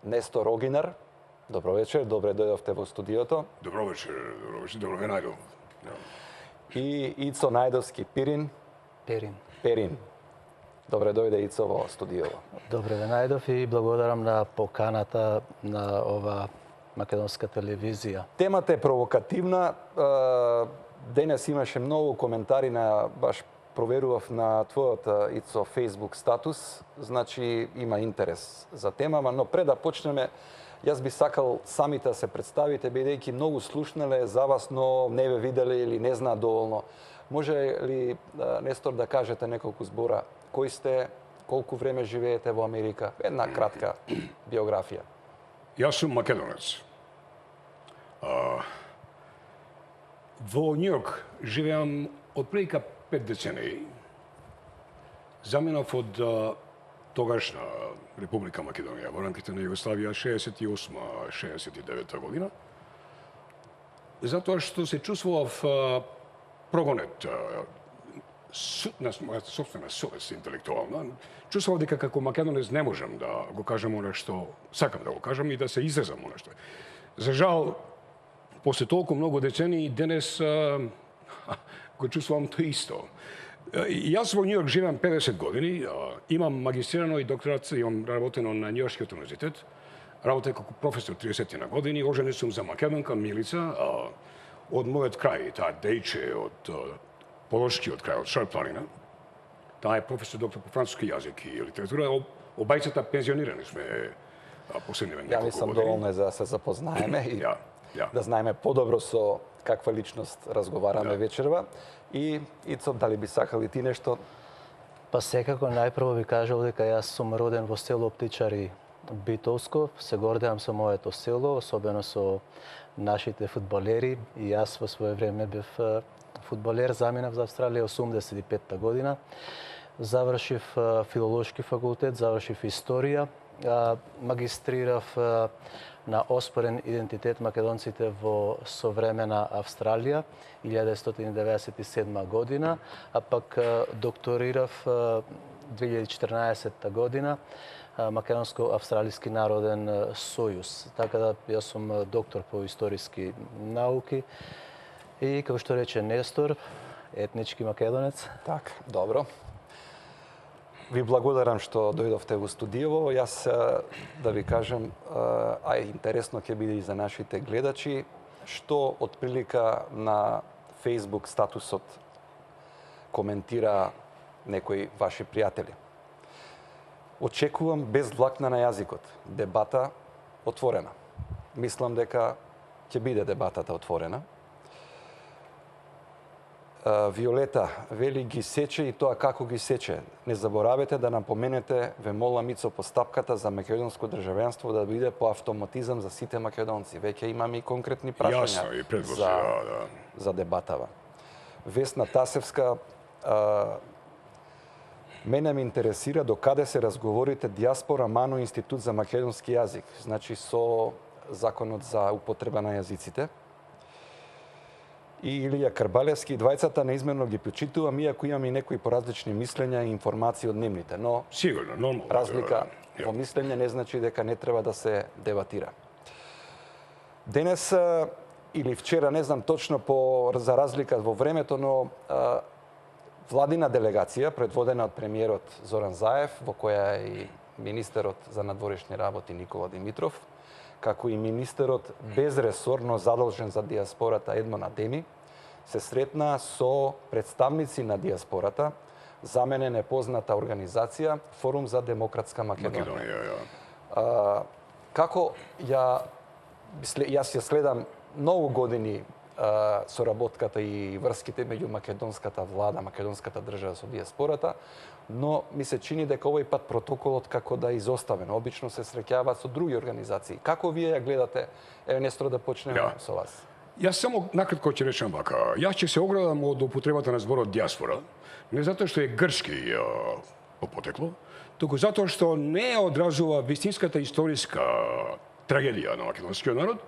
Нестор Огинар. Добро вечер, добре дојдовте во студиото. Добро вечер, добро ве најдов. И Ицо Најдовски Пирин. Перин. Добре дојде Ицо во студиото. Добре ве најдов и благодарам на поканата на ова македонска телевизија. Темата е провокативна. Денес имаше многу коментари на баш проверував на твојот Ицо Facebook статус, значи има интерес за темама, но пред да почнеме, јас би сакал самите да се представите, бидејќи многу слушнале за вас, но не ве виделе или не знаат доволно. Може ли, Нестор, да кажете неколку збора? Кој сте, колку време живеете во Америка? Една кратка биографија. Јас сум македонец. Во Њујорк живеам од прилика 5 децении. Заминав од тогашна Република Македонија во рамките на Југославија 68-69 година. Затоа што се чувствував прогонет на мојата собствена совест интелектуална. Чувствував дека како македонец не можам да го кажам она што сакам да го кажам и да се изразам она што. За жал, после толку многу децении, денес го чувствувам тоа исто. Јас во Њујорк живеам 50 години, имам магистрирано и докторат, имам работено на Њујоркскиот универзитет, работев како професор 30 на години, оженет сум за македонка Милица, од мојот крај, таа дејче од Полошкиот крај, од Шар планина. Таа е професор доктор по француски јазик и литература, обајцата пензионирани сме последниве неколку години. Ја мислам доволно за да се запознаеме и да знаеме подобро со каква личност разговараме вечерва. И Ицо, дали би сакал и ти нешто? Па секако најпрво би кажал дека јас сум роден во село Птичари Битолско. Се гордеам со моето село, особено со нашите фудбалери. И јас во свое време бев фудбалер, заминав за Австралија 85-та година. Завршив филолошки факултет, завршив историја, магистрирав на оспорен идентитет македонците во современа Австралија 1997 година, а пак докторирав 2014 година Македонско-австралиски народен сојуз. Така да јас сум доктор по историски науки и како што рече Нестор, етнички македонец. Так, добро. Ви благодарам што дојдовте во студијево. Јас да ви кажам, интересно ќе биде и за нашите гледачи, што од прилика на Facebook статусот коментира некои ваши пријатели. Очекувам без влакна на јазикот. Дебата отворена. Мислам дека ќе биде дебатата отворена. Виолета вели ги сече и тоа како ги сече. Не заборавете да напоменете, ве молам Ицо, постапката за македонско државјанство да биде по автоматизам за сите македонци. Веќе имаме и конкретни прашања за дебатава. Весна Тасевска, мене ме интересира до каде се разговорите диаспора мано институт за македонски јазик, значи со законот за употреба на јазиците. И Илија Карбалевски, двајцата неизменно ги почитувам, иако имам и некои поразлични мислења и информации од нивните, но сигурно, нормално. Разлика во мислење не значи дека не треба да се дебатира. Денес или вчера, не знам точно за разлика во времето, но владина делегација, предводена од премиерот Зоран Заев, во која е и министерот за надворешни работи Никола Димитров, како и министерот безресорно задолжен за диаспората Едмон Адеми, се сретна со представници на диаспората, за мене непозната организација Форум за демократска Македонија. Како јас ја следам многу години соработката и врските меѓу македонската влада, македонската држава со диаспората, но ми се чини дека овој пат протоколот како да е изоставен. Обично се среќаваат со други организации. Како вие ја гледате? Еве, Нестор, да почнеме со вас. Јас само накратко ќе речем вака. Јас ќе се оградам од употребата на зборот диаспора, не затоа што е грчки по потекло, туку затоа што не одразува вистинската историска трагедија на македонскиот народ,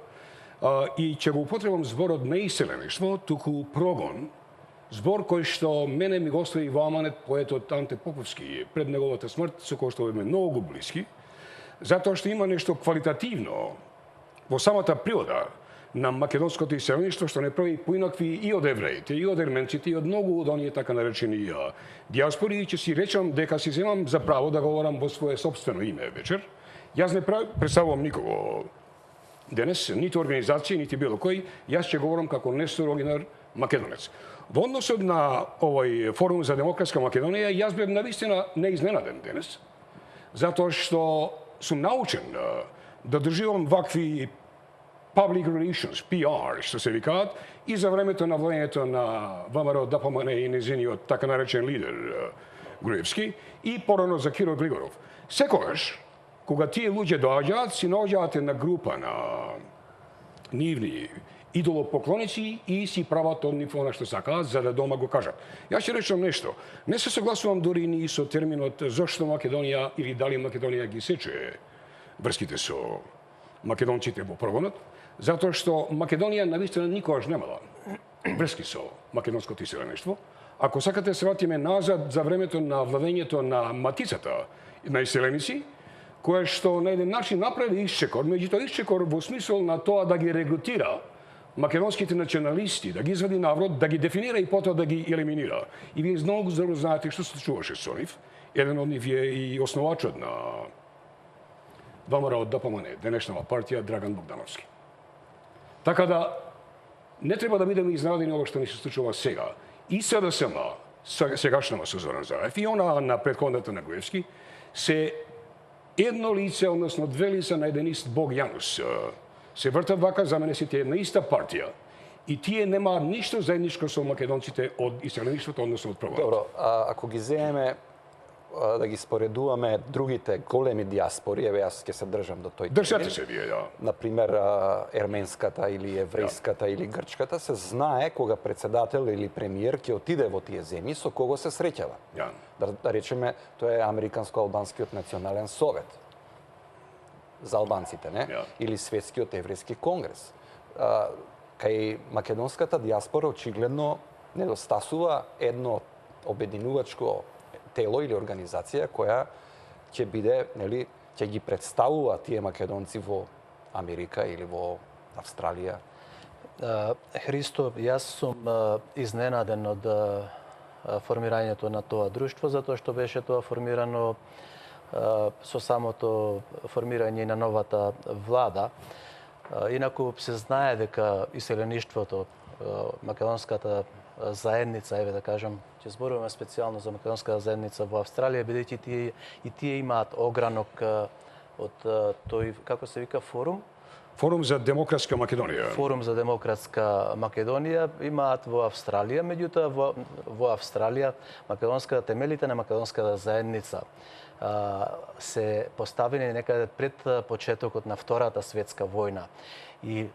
и ќе го употребам зборот не иселеништво, туку прогон, збор кој што мене ми го остави во аманет поетот Анте Поповски пред неговата смрт, со кој што е многу блиски, Затоа што има нешто квалитативно во самата природа на македонското иселеништво што не прави поинакви и од евреите, и од ерменците, и од многу од оние така наречени диаспори, и ќе си речам дека си земам за право да говорам во свое собствено име вечер. Јас не представувам никого денес, ниту организација, нити било кој, јас ќе говорам како Нестор Огинар македонец. Во односот на овој форум за демократска Македонија, јас бев навистина неизненаден денес, затоа што сум научен да доживам вакви public relations, PR, што се викаат, и за времето на владењето на ВМРО ДПМН и незиниот така наречен лидер Груевски, и порано за Киро Григоров. Секогаш, кога тие луѓе доаѓаат, си наоѓаат една група на нивни идолопоклоници и си прават од нив она што сакаат, за да дома го кажат. Јас ќе речам нешто. Не се согласувам дури ни со терминот зошто Македонија или дали Македонија ги сече врските со македонците во прогонот, затоа што Македонија навистина никогаш немала врски со македонското иселеништво. Ако сакате се вратиме назад за времето на владењето на матицата на иселеници, која што на еден начин направи исчекор, меѓутоа исчекор во смисол на тоа да ги регрутира македонските националисти, да ги извади наврод, да ги дефинира и потоа да ги елиминира. И вие многу добро знаете што се случуваше со нив. Еден од нив е и основачот на ВМРО ДПМН, денешнава партија Драган Богдановски. Така да не треба да бидеме изненадени ова што ни се случува сега. И СДСМ, сегашнава со Зоран Заев, и она на претходната на Груевски, се едно лице, односно две лица на еден ист Бог Јанус. Се вртат вака, за мене сите една иста партија. И тие немаат ништо заедничко со македонците од иселеништвото, односно од прогонот. Добро, ако ги земеме да ги споредуваме другите големи диаспори, еве јас ќе се држам до тој. Држете се вие, да. Например, ерменската или еврејската или грчката, се знае кога председател или премиер ќе отиде во тие земји со кого се среќава. Ja. Да речеме, тоа е Американско-албанскиот национален совет за албанците, не? Ja. Или Светскиот еврејски конгрес. Кај македонската диаспора очигледно недостасува едно обединувачко тело или организација која ќе биде, нели, ќе ги представува тие македонци во Америка или во Австралија. Христо, јас сум изненаден од формирањето на тоа друштво, затоа што беше тоа формирано со самото формирање на новата влада. Инаку се знае дека иселеништвото, македонската заедница, еве да кажам, ќе зборуваме специјално за македонската заедница во Австралија, бидејќи тие имаат огранок од тој, како се вика, форум? Форум за демократска Македонија. Форум за демократска Македонија имаат во Австралија, меѓутоа во Австралија темелите на македонската заедница се поставени некаде пред почетокот на Втората светска војна. И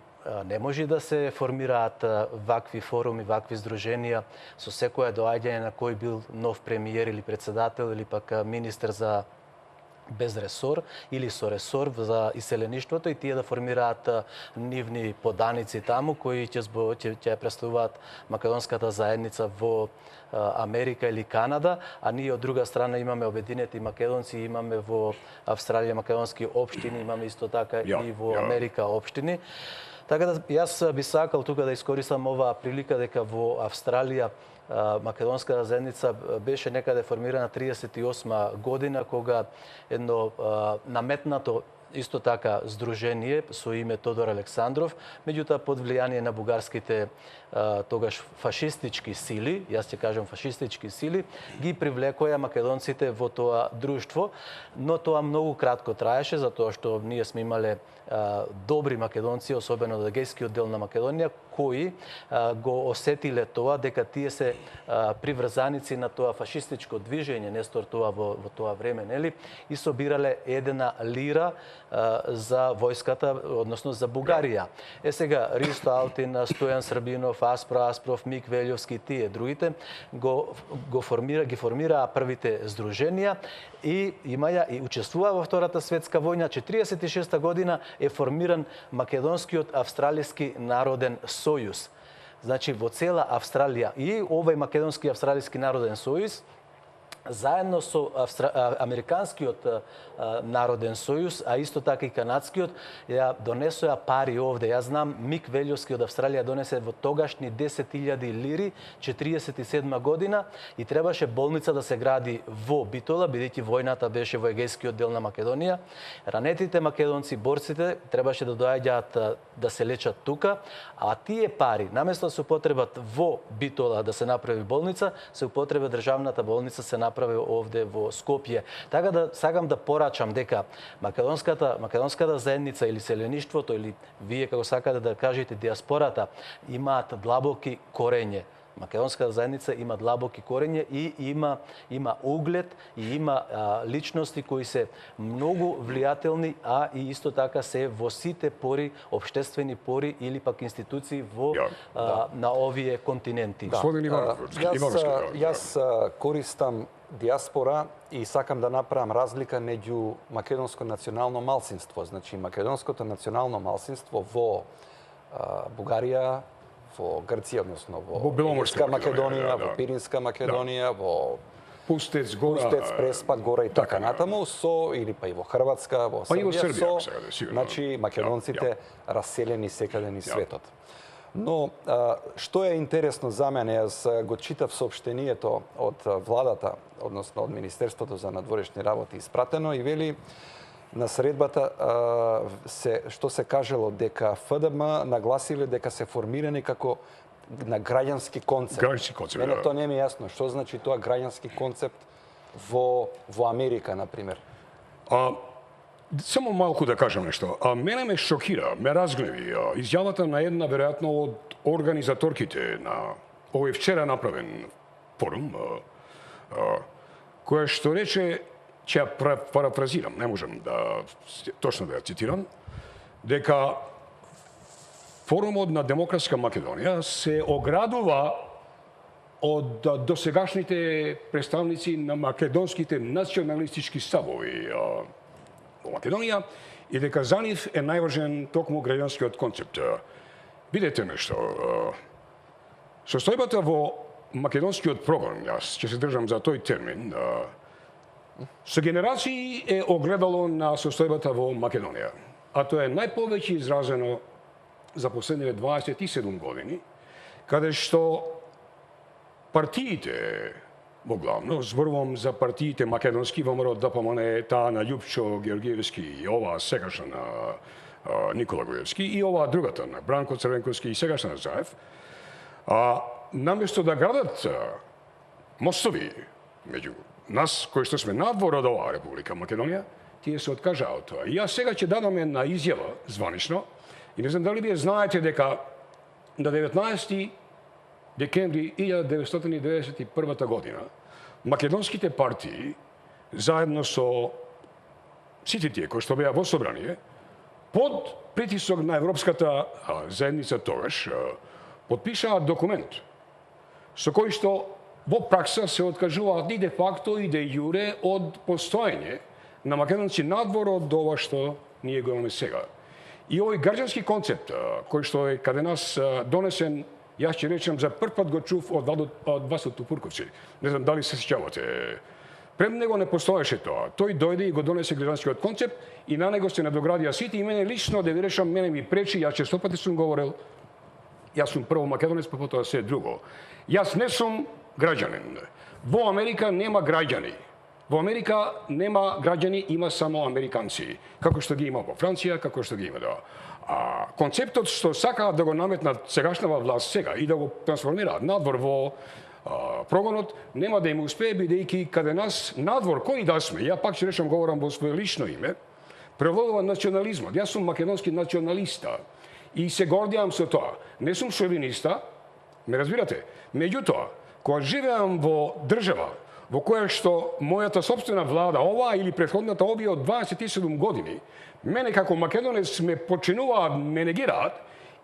не може да се формираат вакви форуми, вакви здруженија со секое доаѓање на кој бил нов премиер или председател или пак министер за без ресор или со ресор за иселеништвото и тие да формираат нивни поданици таму кои ќе представуваат македонската заедница во Америка или Канада, а ние од друга страна имаме обединети македонци, имаме во Австралија македонски општини, имаме исто така и во Америка општини. Така да јас би сакал тука да искористам оваа прилика дека во Австралија македонската заедница беше некаде формирана 38 година, кога едно наметнато исто така здружение со име Тодор Александров, меѓутоа под влијание на бугарските тогаш фашистички сили, јас ќе кажам фашистички сили, ги привлекоја македонците во тоа друштво, но тоа многу кратко траеше, затоа што ние сме имале добри македонци, особено од егејскиот дел на Македонија, кои го осетиле тоа дека тие се приврзаници на тоа фашистичко движење, Нестор тоа во тоа време, нели, и собирале 1 лира за војската, односно за Бугарија. Сега Ристо Алтин, Стојан Србинов, Аспро Аспров, Мик Велјовски, тие другите ги формираа првите здруженија и имаја и учествуваа во Втората светска војна. 46 година е формиран Македонскиот австралиски народен сојуз. Значи во цела Австралија и овој Македонски австралиски народен сојуз заедно со Американскиот народен сојуз, а исто така и канадскиот, ја донесоа пари овде. Јас знам Мик Велјовски од Австралија донесе во тогашни 10.000 лири 47 година и требаше болница да се гради во Битола, бидејќи војната беше во егејскиот дел на Македонија. Ранетите македонци, борците, требаше да доаѓаат да се лечат тука, а тие пари, наместо да се употребат во Битола да се направи болница, се употреба државната болница се направи овде во Скопје. Така да сакам да порачам дека македонската заедница или селеништвото или вие како сакате да кажете диаспората имаат длабоки корење. Македонската заедница има длабоки корење и има углед и има личности кои се многу влијателни, а и исто така се во сите пори, општествени пори или пак институции на овие континенти. Господин Иванов, Јас користам диаспора и сакам да направам разлика меѓу македонско национално малцинство. Значи, македонското национално малцинство во Бугарија, во Грција, односно во Егејска Македонија, во Пиринска Македонија, во Пустец, Преспа, Гора и така натаму, или па и во Хрватска, во Србија, значи македонците раселени секаде низ светот. Но што е интересно за мене, јас го читав соопштението од владата, односно од Министерството за надворешни работи испратено и вели на средбата што се кажело дека ФДМ нагласиле дека се формирани како на граѓански концепт. Мене тоа не ми е јасно. Што значи тоа граѓански концепт во Америка, например? Само малку да кажам нешто. Мене ме шокира, ме разгневи изјавата на една веројатно од организаторките на овој вчера направен форум, која што рече, ќе ја парафразирам, не можам точно да ја цитирам, дека форумот на Демократска Македонија се оградува од досегашните представници на македонските националистички ставови во Македонија и дека за нив е најважен токму граѓанскиот концепт. Видете нешто, состојбата во македонскиот прогон, јас ќе се држам за тој термин, со генерации е огледало на состојбата во Македонија. А тоа е најповеќе изразено за последниве 27 години, каде што партиите, во главно, зборувам за партиите македонски, ВМРО, ДПМН, таа на Љупчо Георгиевски и оваа сегашна на Никола Груевски и оваа другата на Бранко Црвенковски и сегашна на Заев, наместо да градат мостови меѓу нас, кои што сме надвор од оваа Република Македонија, тие се откажаа од тоа. И јас сега ќе дадам една изјава званично, и не знам дали вие знаете дека на 19 декември 1991 година македонските партии, заедно со сите тие кои што беа во собрание, под притисок на Европската заедница тогаш, подпишаат документ со кој што во пракса се откажуваат и де факто и де јуре од постоење на македонци надвор од ова што ние го имаме сега. И овој граѓански концепт, кој што е каде нас донесен, јас ќе речем за прв пат го чув од вас од Тупурковци. Не знам дали се сеќавате. Пред него не постоеше тоа. Тој дојде и го донесе граѓанскиот концепт и на него се надоградија сите и мене лично, да ви решам, мене ми пречи, јас често пати сум говорил, јас сум прво македонец, па потоа се друго. Јас не сум граѓанин. Во Америка нема граѓани. Во Америка нема граѓани, има само американци. Како што ги има во Франција, како што ги има концептот што сакаат да го наметнат сегашнава власт сега и да го трансформираат надвор во прогонот, нема да им успее, бидејќи каде нас надвор, кој да сме, ја пак ќе речам, говорам во свое лично име, превладува национализмот. Јас сум македонски националиста и се гордијам со тоа. Не сум шовиниста, ме разбирате? Меѓутоа, кога живеам во држава во која што мојата собствена влада, оваа или претходната овие од 27 години, мене како македонец ме починуваат, ме негираат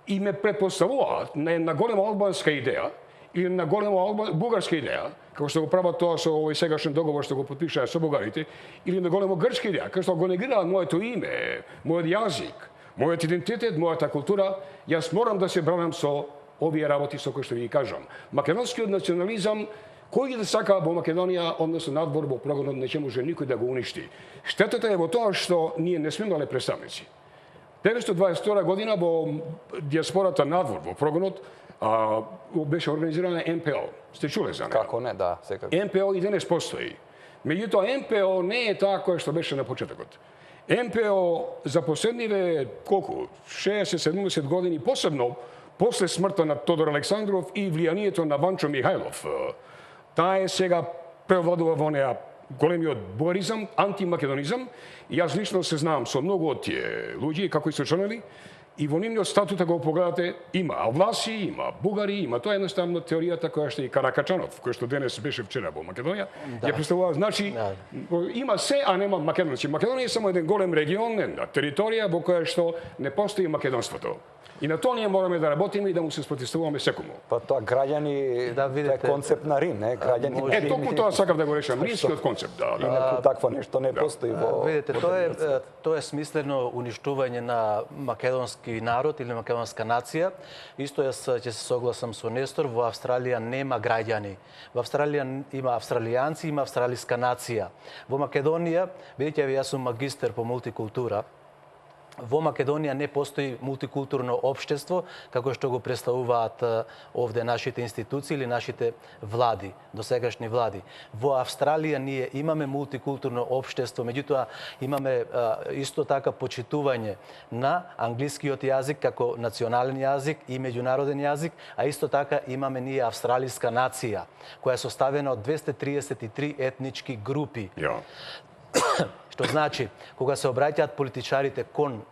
и ме предпоставуваат на една голема албанска идеја или на голема бугарска идеја, како што го прават тоа со овој сегашен договор што го потпишаа со бугарите, или на голема грчка идеја, како што го негираат моето име, мојот јазик, мојот идентитет, мојата култура. Јас морам да се бранам со овие работи со кои што ви кажам. Македонскиот национализам Кој да сака во Македонија, односно надвор во прогонот, не ќе може никој да го уништи. Штетата е во тоа што ние не сме имале представници. 1922 година во диаспората надвор во прогонот беше организирана МПО. Сте чуле за неја? Како не, да, секако. МПО и денес постои. Меѓутоа, МПО не е таа која што беше на почетокот. МПО за последниве, колку, 60-70 години, посебно после смртта на Тодор Александров и влијанието на Ванчо Михајлов, таа е сега превладува во неа големиот бугаризам, антимакедонизам, и јас лично се знам со многу од тие луѓе, како и со членови, и во нивниот статут, ако го погледате, има алвласи, има бугари, има тоа едноставно теоријата која што и Каракачанов, кој што денес беше вчера во Македонија, ја представува, значи, има се, а нема македонци. Македонија е само еден голем регион, една територија во која што не постои македонството. И на тоа ние мораме да работиме и да му се спротивставуваме секому. Па тоа граѓани, Да, видите, тоа е концепт на Рим, не? Граѓани. Толку тоа сакав да го речам, римскиот концепт, да. Инаку такво нешто не постои во... Видите, тоа е смислено уништување на македонски народ или македонска нација. Исто јас ќе се согласам со Нестор, во Австралија нема граѓани. Во Австралија има австралијанци, има австралиска нација. Во Македонија, видите, јас сум магистер по мултикултура. Во Македонија не постои мултикултурно општество, како што го представуваат овде нашите институции или нашите влади, досегашни влади. Во Австралија ние имаме мултикултурно општество, меѓутоа имаме исто така почитување на англискиот јазик како национален јазик и меѓународен јазик, а исто така имаме ние австралиска нација, која е составена од 233 етнички групи. Што значи, кога се обраќаат политичарите кон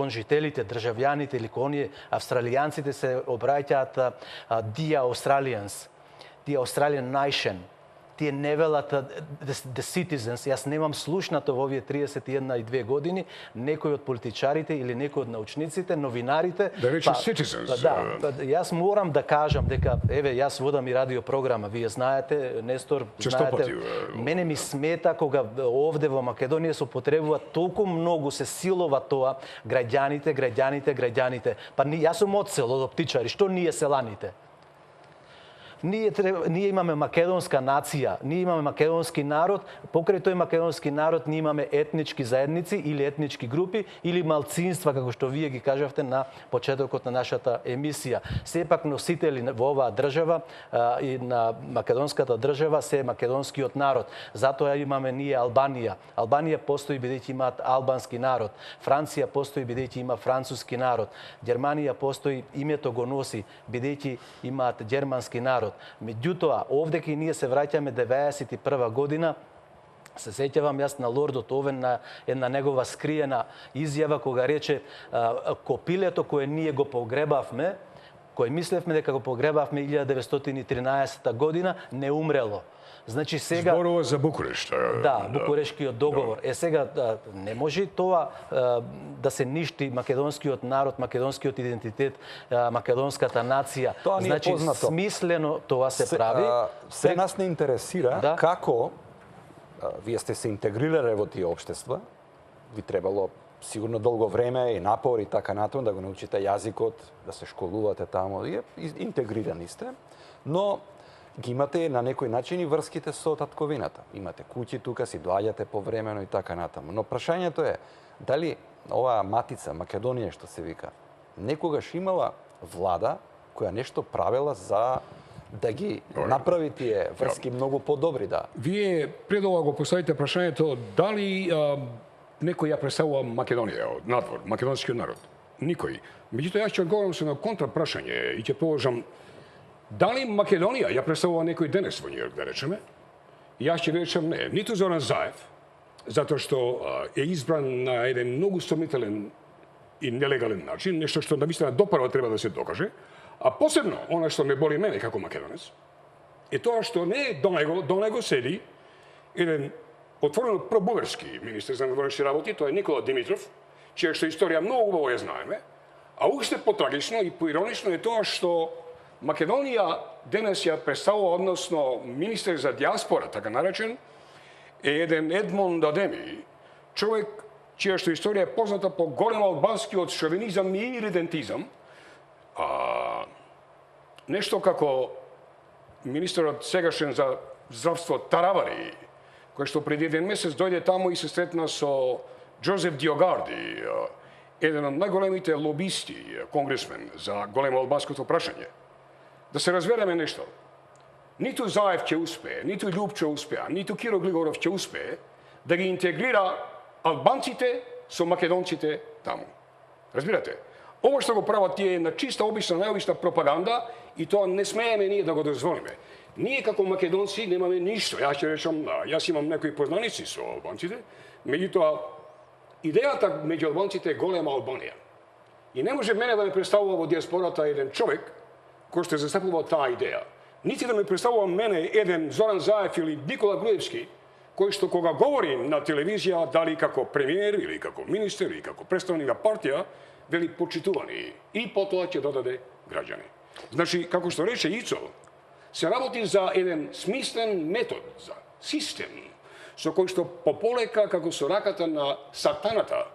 жителите, државјаните или кон оние австралијанците се обраќаат the Australians, the Australian nation. Тие не велат the citizens. Јас немам слушнато во овие 31 и 2 години некој од политичарите или некој од научниците, новинарите. Да рече citizens. Јас морам да кажам дека, еве, јас водам и радио програма, вие знаете, Нестор, знаете. Мене ми смета кога овде во Македонија се употребува толку многу, се силова тоа, граѓаните. Па јас сум од село, од Оптичари, што ние селаните? Ние имаме македонска нација, ние имаме македонски народ, покрај тој македонски народ ние имаме етнички заедници или етнички групи или малцинства, како што вие ги кажавте на почетокот на нашата емисија. Сепак носители во оваа држава и на македонската држава се македонскиот народ. Затоа имаме ние Албанија. Албанија постои бидејќи имаат албански народ. Франција постои бидејќи има француски народ. Германија постои, името го носи бидејќи имаат германски народ. Меѓутоа, овдеки ние се враќаме 91 година, се сеќавам јас на лордот Овен на една негова скриена изјава кога рече копилето кое ние го погребавме, кој мислевме дека го погребавме 1913 година, не умрело. Значи сега зборува за Букурешт. Да, Букурештскиот договор. Сега не може тоа да се ништи македонскиот народ, македонскиот идентитет, македонската нација. Тоа ни е значи познато. Смислено тоа се прави. Се нас не интересира како вие сте се интегрирале во тие општества. Ви требало сигурно долго време и напор и така натаму да го научите јазикот, да се школувате таму, и интегрирани сте, но ги имате на некој начин и врските со татковината. Имате куќи тука, си доаѓате повремено и така натаму. Но прашањето е, дали оваа матица, Македонија што се вика, некогаш имала влада која нешто правела за да ги направи тие врски многу подобри, да? Вие пред ова го поставите прашањето дали некој ја представува Македонија од надвор, македонскиот народ. Никој. Меѓутоа јас ќе одговорам со на контра прашање и ќе положам дали Македонија ја представува некој денес во Њујорк, да речеме? Јас ќе речем не. Ниту Зоран Заев, затоа што е избран на еден многу сомнителен и нелегален начин, нешто што навистина допрва треба да се докаже, а посебно она што ме боли мене како македонец, е тоа што не до него седи еден отворено пробугарски министер за външни работи, тоа е Никола Димитров, чија што историја многу убаво ја знаеме, а уште потрагично и поиронично е тоа што Македонија денес ја представува, односно министер за диаспора, така наречен, е еден Едмонд Адеми, човек чија што историја е позната по голем албанскиот шовинизам и редентизам, нешто како министерот сегашен за здравство Таравари, кој што преди еден месец дојде таму и се сретна со Джозеф Диогарди, еден од најголемите лобисти, конгресмен за големо албанското прашање. Да се разбереме нешто. Ниту Заев ќе успее, ниту Љуб ќе успее, ниту Киро Глигоров ќе успее да ги интегрира албанците со македонците таму. Разбирате? Ова што го прават тие е на чиста обична, најобична пропаганда и тоа не смееме ние да го дозволиме. Ние како македонци немаме ништо. Јас ќе речам, јас имам некои познаници со албанците, меѓутоа идејата меѓу албанците е голема Албанија. И не може мене да ме представува во диаспората еден човек кој што застапува таа идеја. Нити да ме представува мене еден Зоран Заев или Никола Груевски, кој што кога говори на телевизија, дали како премиер или како министер или како представник на партија, вели почитувани и потоа ќе додаде граѓани. Значи, како што рече Ицо, се работи за еден смислен метод, за систем, со кој што пополека, како со раката на сатаната,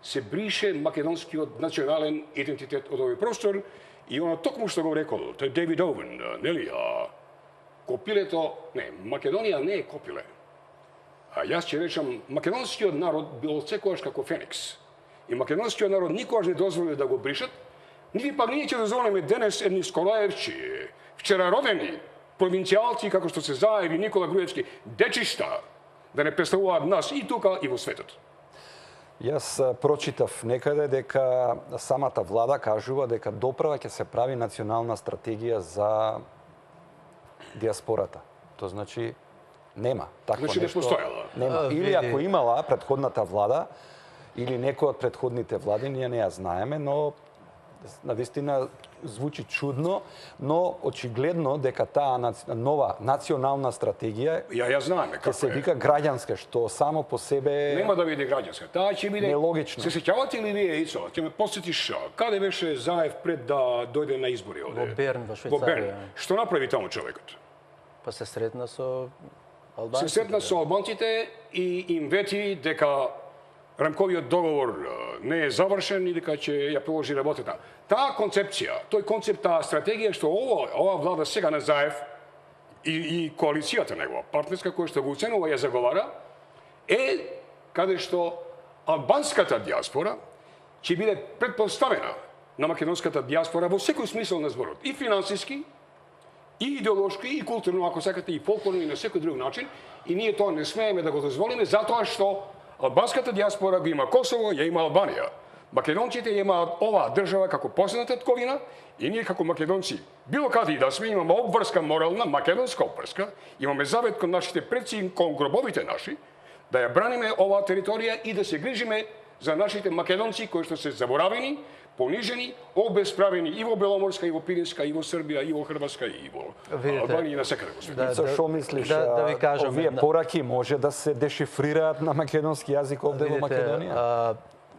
се брише македонскиот национален идентитет од овој простор и оно токму што го рекол, тој Дейвид Овен, нели, копилето, не, Македонија не е копиле. А јас ќе речам, македонскиот народ бил секогаш како Феникс. И македонскиот народ никогаш не дозволи да го бришат, нити пак ние ќе дозволиме денес едни сколаевчи, вчера родени провинцијалци како што се Заев и Никола Груевски, дечишта, да не представуваат нас и тука и во светот. Јас прочитав некаде дека самата влада кажува дека доправа ќе се прави национална стратегија за диаспората. Тоа значи нема такво Значи нешто. не постојала. Нема. Или ако имала претходната влада или некој од претходните влади, ние не ја знаеме, но навистина звучи чудно, но очигледно дека таа нова национална стратегија Ја знаеме ќе како се е. вика граѓанска, што само по себе Нема да биде граѓанска. Таа ќе биде нелогично. Се сеќавате ли вие, Ицо? Ќе ме потсетиш каде беше Заев пред да дојде на избори овде? Во Берн, во Во Берн. Швајцарија. Што направи таму човекот? Па се сретна со Се албанците. сретна со албанците и им вети дека рамковиот договор не е завршен и дека ќе ја продолжи работата. Таа концепција, тој концепт, таа стратегија што ова влада сега на Заев и коалицијата негова, партнерска која што го уценува ја заговара, е каде што албанската диаспора ќе биде предпоставена на македонската диаспора во секој смисол на зборот, и финансиски, и идеолошки, и културно, ако сакате, и фолклорно, и на секој друг начин, и ние тоа не смееме да го дозволиме, затоа што албанската диаспора го има Косово, ја има Албанија. Македонците ја имаат оваа држава како последна татковина и ние како македонци, било каде и да сме, имаме обврска морална, македонска обврска, имаме завет кон нашите предци, кон гробовите наши, да ја браниме оваа територија и да се грижиме за нашите македонци кои што се заборавени, понижени, обесправени и во Беломорска, и во Пиринска, и во Србија, и во Хрватска, и во Албанија и на секаде во светот. Со што мислиш, да ви кажам, овие пораки може да се дешифрираат на македонски јазик овде во Македонија?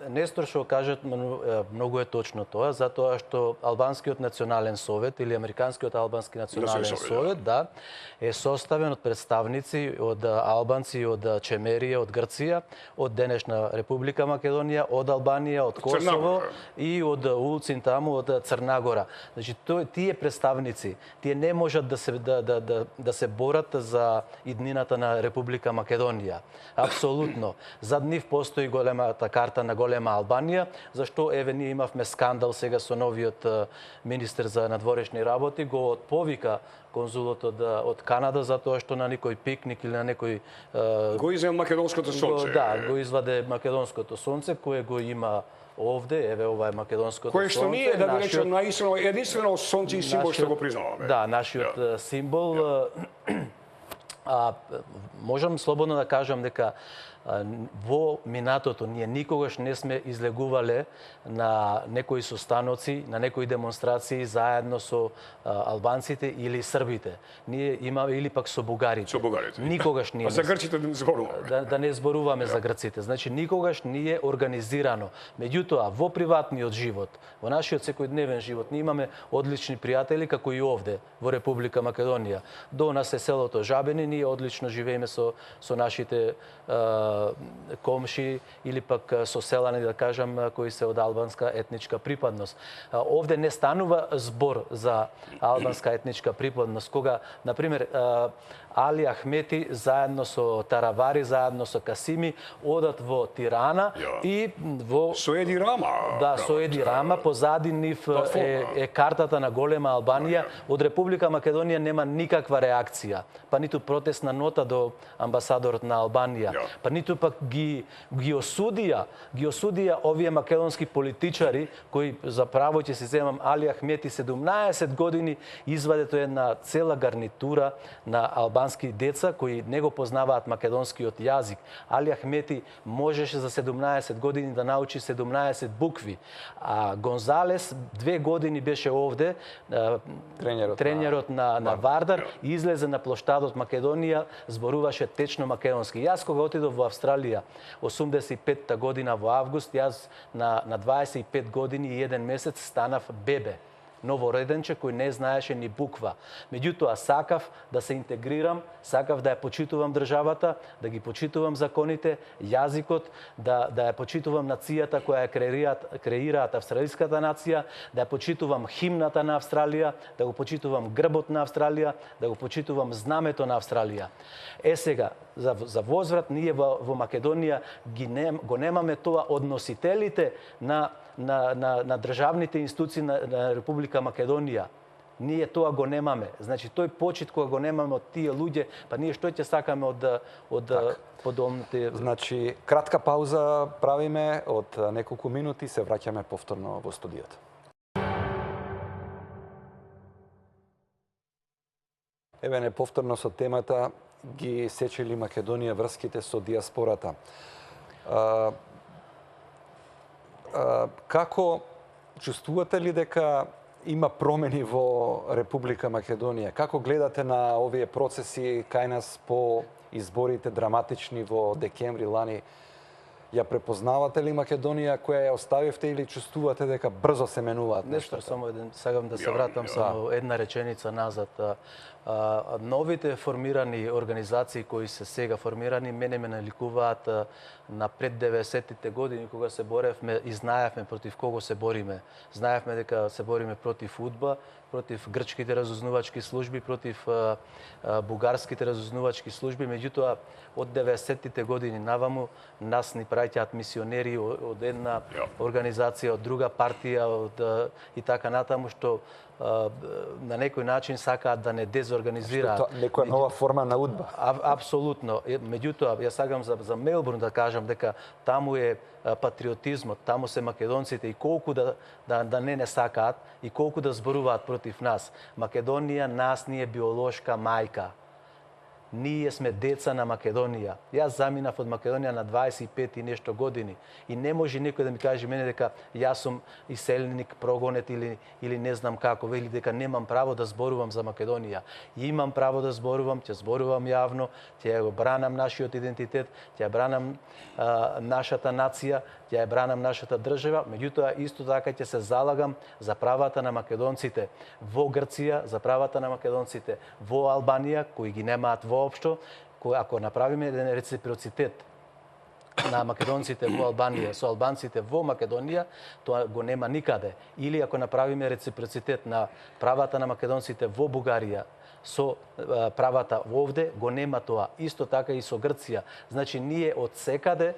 Нестор што кажат многу е точно тоа, затоа што Албанскиот национален совет или Американскиот албански национален совет, да, е составен од представници од албанци од Чемерија, од Грција, од денешна Република Македонија, од Албанија, од Косово и од улцин таму од Црнагора. Значи тие представници, тие не можат да се борат за иднината на Република Македонија. Апсолутно. Зад нив постои големата карта на голема Албанија, зашто еве ние имавме скандал сега со новиот министер за надворешни работи, го отповика конзулот од Канада затоа што на некој пикник или на некој го изем македонското сонце. Да, го изваде македонското сонце кое го има овде, еве ова е македонското сонце. Кое што ние да го речем наистина единствено сонце и символ што го признаваме. Да, нашиот символ. Можам слободно да кажам дека во минатото ние никогаш не сме излегувале на некои состаноци, на некои демонстрации заедно со албанците или србите. Ние имаме или пак со бугарите. Со бугарите. Никогаш ние. А за грците да не зборуваме. Да не зборуваме за грците. Значи никогаш ние организирано. Меѓутоа во приватниот живот, во нашиот секојдневен живот, ние имаме одлични пријатели како и овде во Република Македонија. До нас е селото Жабени, ние одлично живееме со нашите комши или пак соселани, да кажам, кои се од албанска етничка припадност. Овде не станува збор за албанска етничка припадност, кога, например, Али Ахмети заедно со Таравари, заедно со Касими, одат во Тирана и во... Со Еди Рама. Да, со Еди Рама. Позади нив е картата на голема Албанија. Од Република Македонија нема никаква реакција. Па ниту протестна нота до амбасадорот на Албанија. Па ниту пак ги осудија овие македонски политичари кои за право ќе се земам Али Ахмети 17 години извадето една цела гарнитура на албански деца кои не го познаваат македонскиот јазик. Али Ахмети можеше за 17 години да научи 17 букви. А Гонзалес 2 години беше овде, тренерот на Вардар, и излезе на плоштадот Македонија, зборуваше течно македонски. Јас кога отидов во Австралија 85-та година во август, јас на 25 години и 1 месец станав бебе. Новороденче кој не знаеше ни буква. Меѓутоа сакав да се интегрирам, сакав да ја почитувам државата, да ги почитувам законите, јазикот, да ја почитувам нацијата која ја креираат австралиската нација, да ја почитувам химната на Австралија, да го почитувам грбот на Австралија, да го почитувам знамето на Австралија. Сега, за возврат, ние во Македонија го немаме тоа од носителите на државните институции на Република Македонија. Ние тоа го немаме. Значи, тој почит кога го немаме од тие луѓе, па ние што ќе сакаме од подобните... Значи, кратка пауза правиме од неколку минути, се враќаме повторно во студиото. Еве не повторно со темата ги сечели Македонија врските со диаспората. Како чувствувате ли дека има промени во Република Македонија? Како гледате на овие процеси кај нас по изборите драматични во декември лани? Ја препознавате ли Македонија која ја оставивте или чувствувате дека брзо се менуваат нештата? Само сакам да се вратам само една реченица назад. Новите формирани организации кои се сега формирани мене ме наликуваат на пред 90-тите години кога се боревме и знаевме против кого се бориме. Знаевме дека се бориме против УДБА, против грчките разузнавачки служби, против бугарските разузнавачки служби, меѓутоа од 90-тите години наваму нас ни праќаат мисионери од една организација, од друга партија, и така натаму, што на некој начин сакаат да не дезорганизираат. Некоја нова форма на УДБА. Апсолутно. Меѓутоа, јас сакам за Мелбурн да кажам дека таму е патриотизмот, таму се македонците и колку да не сакаат и колку да зборуваат против нас. Македонија нас ни е биолошка мајка. Ние сме деца на Македонија. Јас заминав од Македонија на 25 и нешто години и не може некој да ми каже мене дека јас сум иселник, прогонет или не знам како, вели дека немам право да зборувам за Македонија. И имам право да зборувам, ќе зборувам јавно, ќе го бранам нашиот идентитет, ќе бранам нашата нација, ќе бранам нашата држава, меѓутоа исто така ќе се залагам за правата на македонците во Грција, за правата на македонците во Албанија, кои ги немаат воопшто, ако направиме еден реципроцитет на македонците во Албанија со албанците во Македонија, тоа го нема никаде. Или ако направиме реципроцитет на правата на македонците во Бугарија со правата овде, го нема тоа. Исто така и со Грција. Значи, ние од секаде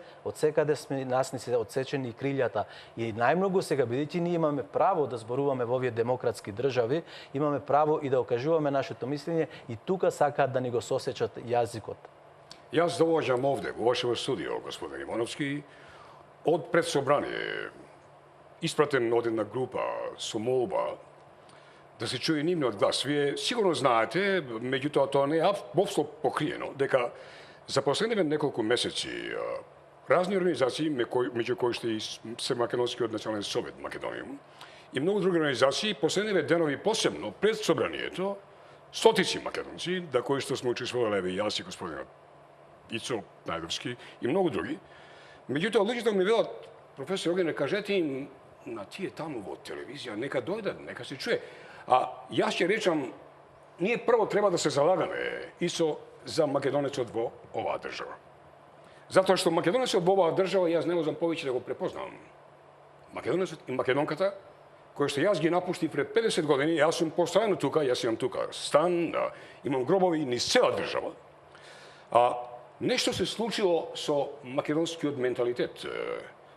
сме, нас ни се одсечени крилјата. И најмногу сега, бидејќи ние имаме право да зборуваме во овие демократски држави, имаме право и да окажуваме нашето мислење, и тука сакаат да ни го сосечат јазикот. Јас довоѓам овде, во вашето студио, господин Ивановски, од предсобрание, испратен од една група со молба да се чуе нивниот глас. Вие сигурно знаете, меѓутоа тоа не е воопшто покриено, дека за последниве неколку месеци разни организации, меѓу кои што и се Македонскиот национален совет Македонија и многу други организации, последниве денови посебно пред собранието, стотици македонци, да кои што сме учествувале јас и господинот Ицо Најдовски и многу други. Меѓутоа, луѓето ми велат, професор Огнене, кажете им на тие таму во телевизија, нека дојдат, нека се чуе. А јас ќе речам, ние прво треба да се залагаме исо за македонецот во оваа држава. Затоа што македонецот во оваа држава јас не можам повеќе да го препознавам. Македонецот и македонката, кој што јас ги напуштив пред 50 години, јас сум постојано тука, јас имам тука стан, имам гробови низ цела држава. Нешто се случило со македонскиот менталитет.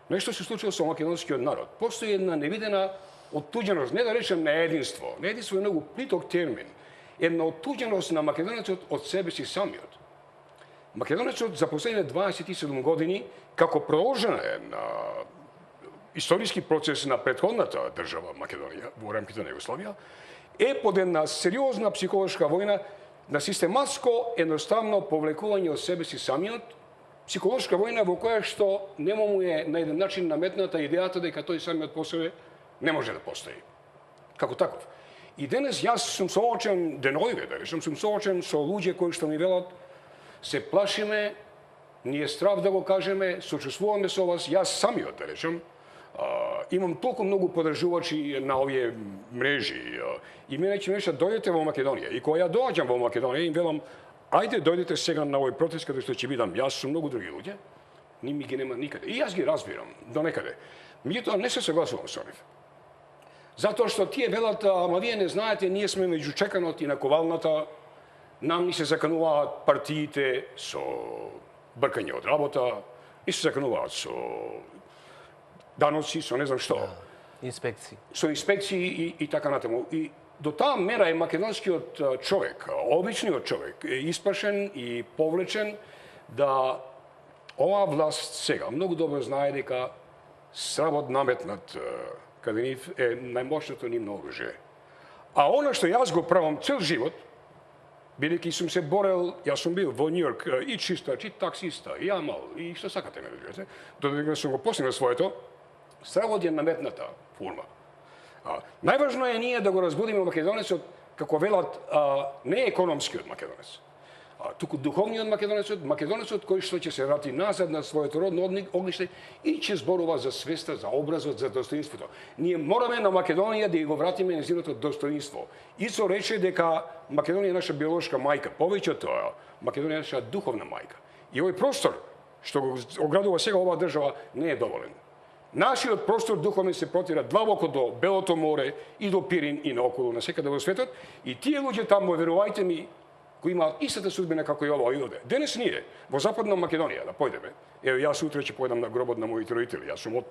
Нешто се случило со македонскиот народ. Постои една невидена оттуѓеност, не да речем неединство. Неединство е многу плиток термин. Една оттуѓеност на македонецот од себе си самиот. Македонецот за последните 27 години, како продолжен историски процес на претходната држава Македонија во рамките на Југославија, е под една сериозна психолошка војна на систематско едноставно повлекување од себе си самиот, психолошка војна во која што нема му е на еден начин наметната идејата дека тој самиот по себе не може да постои. Како таков. И денес јас сум соочен, денојве да речем, сум соочен со луѓе кои што ми велат се плашиме, ни е страв да го кажеме, сочувствуваме со вас, јас самиот да речем, имам толку многу подржувачи на овие мрежи и мене ќе нешто дојдете во Македонија. И кога ја доаѓам во Македонија, им велам, ајде дојдете сега на овој протест каде што ќе бидам јас со многу други луѓе, ми ги нема никаде. И јас ги разбирам до некаде. Меѓутоа не се согласувам со нив. Затоа што тие велат, ама вие не знаете, ние сме меѓу чеканот и наковалната, нам ни се закануваат партиите со бркање од работа, и се закануваат со даноци, со не знам што. Инспекции. Со инспекции и така натаму. И до таа мера е македонскиот човек, обичниот човек, е испрашен и повлечен да оваа власт сега многу добро знае дека срамот наметнат каде нив е најмощното нивно оружје. А она што јас го правам цел живот, бидејќи сум се борел, јас сум бил во Њујорк и чистач, и таксиста, и амал, и што сакате ме разбирате, додека сум го постигнал своето, стравот е наметната форма. Најважно е ние да го разбудиме македонецот, како велат, не економскиот македонец, туку духовниот македонецот, македонецот кој што ќе се врати назад на своето родно огниште и ќе зборува за свеста, за образот, за достоинството. Ние мораме на Македонија да го вратиме незиното достоинство. Исо рече дека Македонија е наша биолошка мајка, повеќе од тоа, Македонија е наша духовна мајка. И овој простор што го оградува сега оваа држава не е доволен. Нашиот простор духовен се протира длабоко до Белото море и до Пирин и наоколу на секаде во светот и тие луѓе таму, верувајте ми, кои имаат истата судбина како и ова и овде. Денес ние во Западна Македонија да појдеме. Ево јас утре ќе појдам на гробот на моите родители. Јас сум од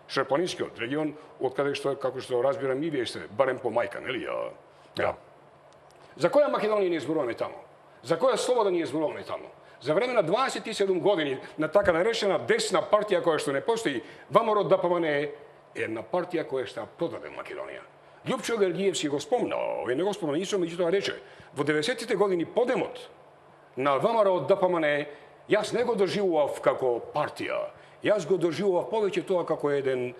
Шарпланинскиот регион, од каде што како што разбирам и вие сте барем по мајка, нели? За која Македонија ние зборуваме таму? За која слобода ние зборуваме таму? За време на 27 години на така наречена десна партија која што не постои, ВМРО ДПМН е една партија која што продаде Македонија. Љупчо Гергиевски го спомна, овој не го спомна ништо, меѓутоа рече, во 90-тите години подемот на ВМРО ДПМН јас не го доживував како партија, јас го доживував повеќе тоа како еден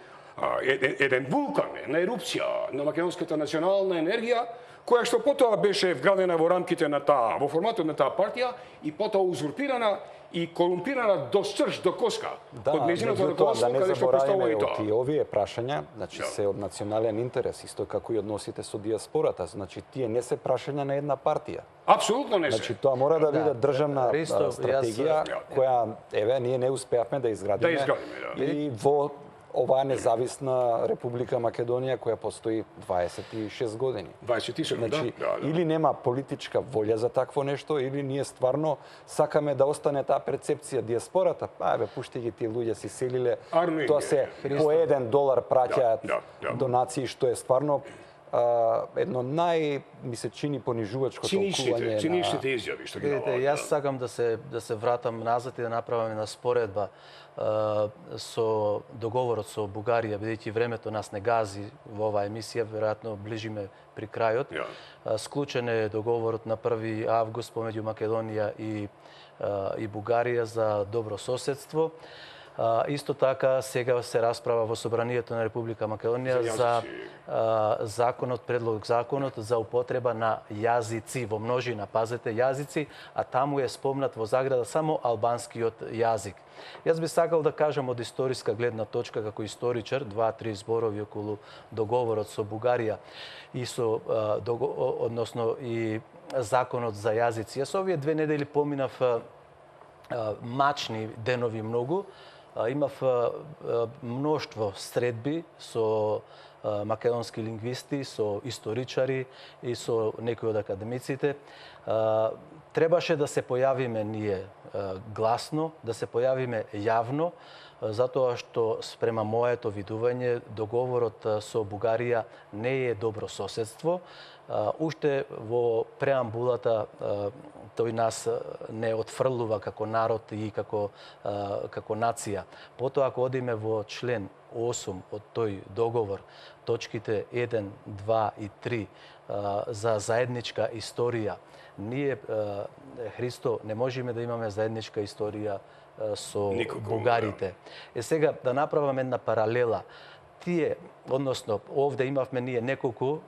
вулкан, една ерупција на македонската национална енергија, која што потоа беше вградена во рамките на во форматот на таа партија и потоа узурпирана и корумпирана до срж, до коска од нејзиното раководство, каде што представува и тоа. И овие прашања, значи се од национален интерес, исто како и односите со диаспората, значи тие не се прашања на една партија. Апсолутно не се. Значи тоа мора да биде државна стратегија која еве ние не успеавме да изградиме. И во оваа независна Република Македонија која постои 26 години. 27, значи, или нема политичка волја за такво нешто, или ние стварно сакаме да остане таа перцепција диаспората. Еве, пушти ги тие луѓе си селиле, тоа се по $1 праќаат донации, што е стварно едно ми се чини понижувачко толкување. Циничните изјави што ги даваат. Јас сакам да се вратам назад и да направам една споредба со договорот со Бугарија, бидејќи времето нас не гази во оваа емисија, веројатно ближиме при крајот. Склучен е договорот на 1 август помеѓу Македонија и Бугарија за добро соседство. Исто така сега се расправа во Собранието на Република Македонија за предлог законот за употреба на јазици во множина, пазете јазици, а таму е спомнат во заграда само албанскиот јазик. Јас би сакал да кажам од историска гледна точка како историчар 2-3 зборови околу договорот со Бугарија и односно и законот за јазици. Јас овие 2 недели поминав мачни денови многу. Имав мноштво средби со македонски лингвисти, со историчари и со некои од академиците. Требаше да се појавиме ние гласно, да се појавиме јавно, затоа што спрема моето видување договорот со Бугарија не е добро соседство. Уште во преамбулата тој нас не отфрлува како народ и како нација. Потоа ако одиме во член 8 од тој договор, точките 1, 2 и 3 за заедничка историја, ние, Христо, не можеме да имаме заедничка историја со бугарите. Сега да направам една паралела. Тие, односно, овде имавме ние неколку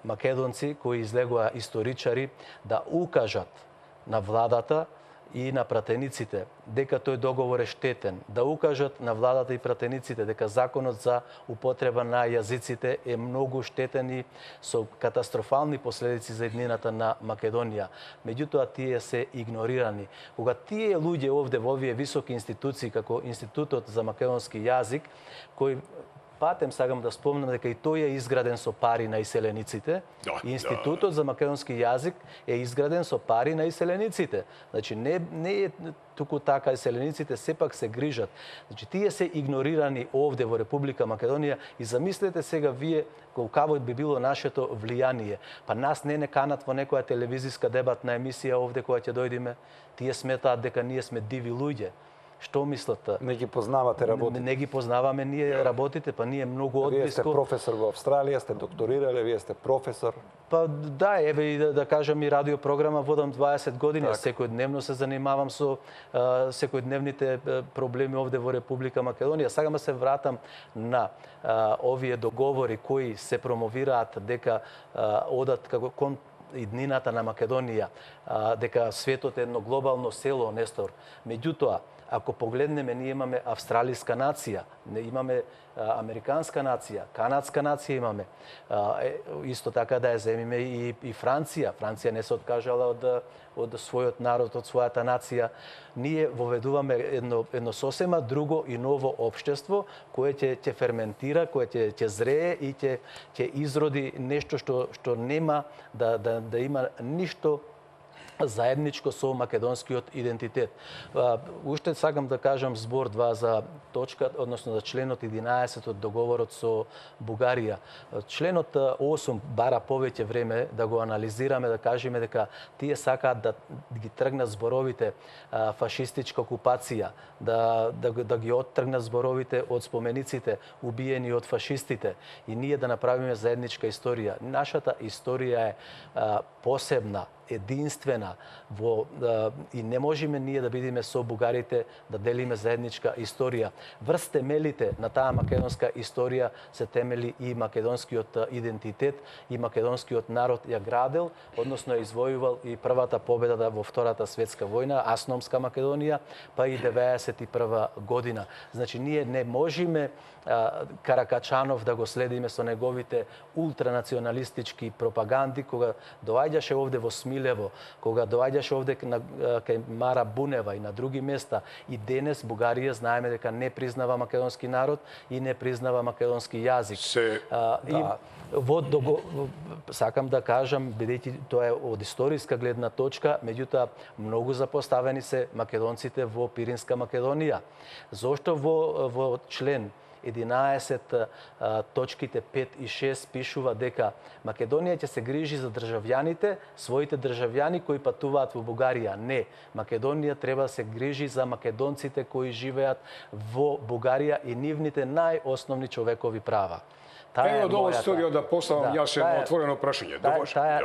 македонци кои излегоа историчари да укажат на владата и на пратениците дека тој договор е штетен, да укажат на владата и пратениците дека законот за употреба на јазиците е многу штетен и со катастрофални последици за иднината на Македонија. Меѓутоа тие се игнорирани. Кога тие луѓе овде во овие високи институции како Институтот за македонски јазик, кој патем сакам да спомнам дека и тој е изграден со пари на иселениците. Институтот за македонски јазик е изграден со пари на иселениците. Значи не е туку така, иселениците сепак се грижат. Значи тие се игнорирани овде во Република Македонија и замислете сега вие колкаво би било нашето влијание. Па нас не канат во некоја телевизиска дебатна емисија овде кога ќе дојдеме. Тие сметаат дека ние сме диви луѓе. Што мислат? Не ги познавате работите? Не ги познаваме ние работите, па ние многу одблиско. Вие сте професор во Австралија, сте докторирале, вие сте професор. Па да, еве и да кажам и радиопрограма водам 20 години, секојдневно се занимавам со секојдневните проблеми овде во Република Македонија. Сакам да се вратам на овие договори кои се промовираат дека одат како кон иднината на Македонија, дека светот е едно глобално село, Нестор. Меѓутоа, ако погледнеме, ние имаме австралиска нација, не имаме американска нација, канадска нација имаме. Исто така да ја земиме и Франција. Франција не се откажала од својот народ, од својата нација. Ние воведуваме едно сосема друго и ново општество кое ќе ферментира, кое ќе зрее и ќе изроди нешто што нема да има ништо заедничко со македонскиот идентитет. Уште сакам да кажам збор два за точка, односно за членот 11 од договорот со Бугарија. Членот 8 бара повеќе време да го анализираме, да кажеме дека тие сакаат да ги тргнат зборовите фашистичка окупација, да ги оттргнат зборовите од спомениците убиени од фашистите и ние да направиме заедничка историја. Нашата историја е посебна, единствена и не можеме ние да бидеме со бугарите да делиме заедничка историја. Врз темелите на таа македонска историја се темели и македонскиот идентитет и македонскиот народ ја градел, односно ја извојувал и првата победа во Втората светска војна, Асномска Македонија, па и 91 година. Значи ние не можеме Каракачанов да го следиме со неговите ултранационалистички пропаганди кога доаѓаше овде во Смилево, кога доаѓаше овде кај Мара Бунева и на други места. И денес Бугарија знаеме дека не признава македонски народ и не признава македонски јазик. Сакам да кажам, бидејќи тоа е од историска гледна точка, меѓутоа многу запоставени се македонците во Пиринска Македонија. Зошто во член 11 точките 5 и 6 пишува дека Македонија ќе се грижи за државјаните, своите државјани кои патуваат во Бугарија. Не, Македонија треба да се грижи за македонците кои живеат во Бугарија и нивните најосновни човекови права. Ево удоволствие да поставам јас едно отворено прашање.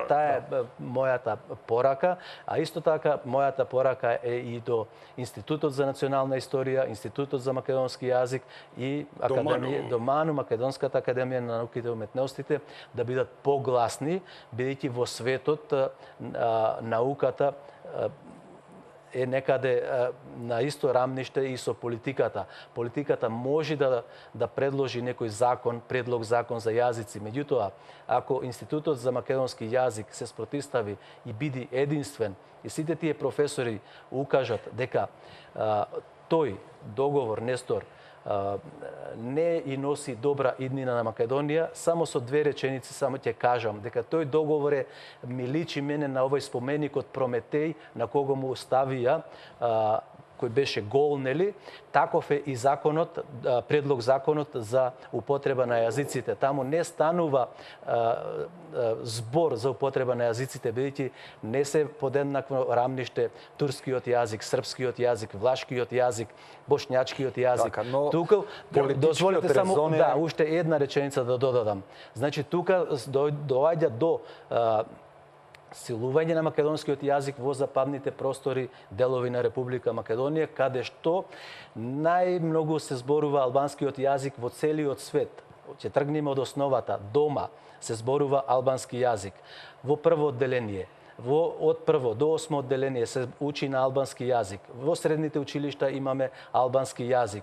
Таа е мојата порака, а исто така мојата порака е и до Институтот за национална историја, Институтот за македонски јазик и до МАНУ, Македонската академија на науките и уметностите, да бидат погласни, бидејќи во светот науката е некаде на исто рамниште и со политиката. Политиката може да предложи некој предлог закон за јазици. Меѓутоа, ако Институтот за македонски јазик се спротивстави и биде единствен и сите тие професори укажат дека тој договор, Нестор, не и носи добра иднина на Македонија, само со две реченици само ќе кажам дека тој договор ми личи мене на овој споменик од Прометеј на кого му оставија кој беше гол, нели? Таков е и законот, предлог законот за употреба на јазиците. Таму не станува збор за употреба на јазиците, бидејќи не се подеднакво рамниште турскиот јазик, српскиот јазик, влашкиот јазик, бошњачкиот јазик. Така, но тука дозволете само резон уште една реченица да додадам. Значи тука доаѓа до силување на македонскиот јазик во западните простори, делови на Република Македонија, каде што најмногу се зборува албанскиот јазик во целиот свет. Ќе тргнеме од основата. Дома се зборува албански јазик. Во прво одделение, од прво до 8 одделение се учи на албански јазик. Во средните училишта имаме албански јазик.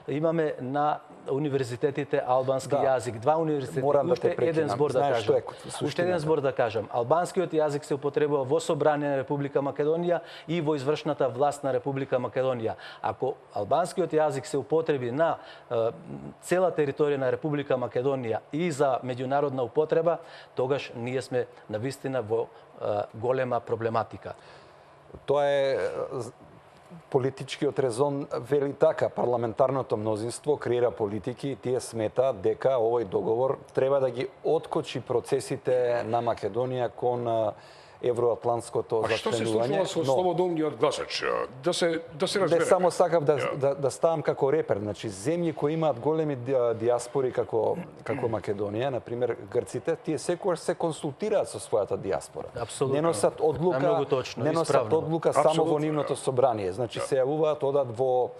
Имаме на универзитетите албански јазик. Два универзитета. Уште еден збор да кажам. Уште еден збор да кажам. Албанскиот јазик се употребува во собрание на Република Македонија и во извршната власт на Република Македонија. Ако албанскиот јазик се употреби на цела територија на Република Македонија и за меѓународна употреба, тогаш ние сме навистина во голема проблематика. Тоа е политичкиот резон вели така, парламентарното мнозинство креира политики и тие смета дека овој договор треба да ги откочи процесите на Македонија кон евроатлантското зачленување. А што се случува со слободомниот гласач? Да се разбереме. Не само сакав да ставам како репер, значи земји кои имаат големи диаспори како Македонија, на пример Грците, тие секогаш се консултираат со својата диаспора. Апсолутно. Не носат одлука само во нивното собрание. Значи се јавуваат, одат во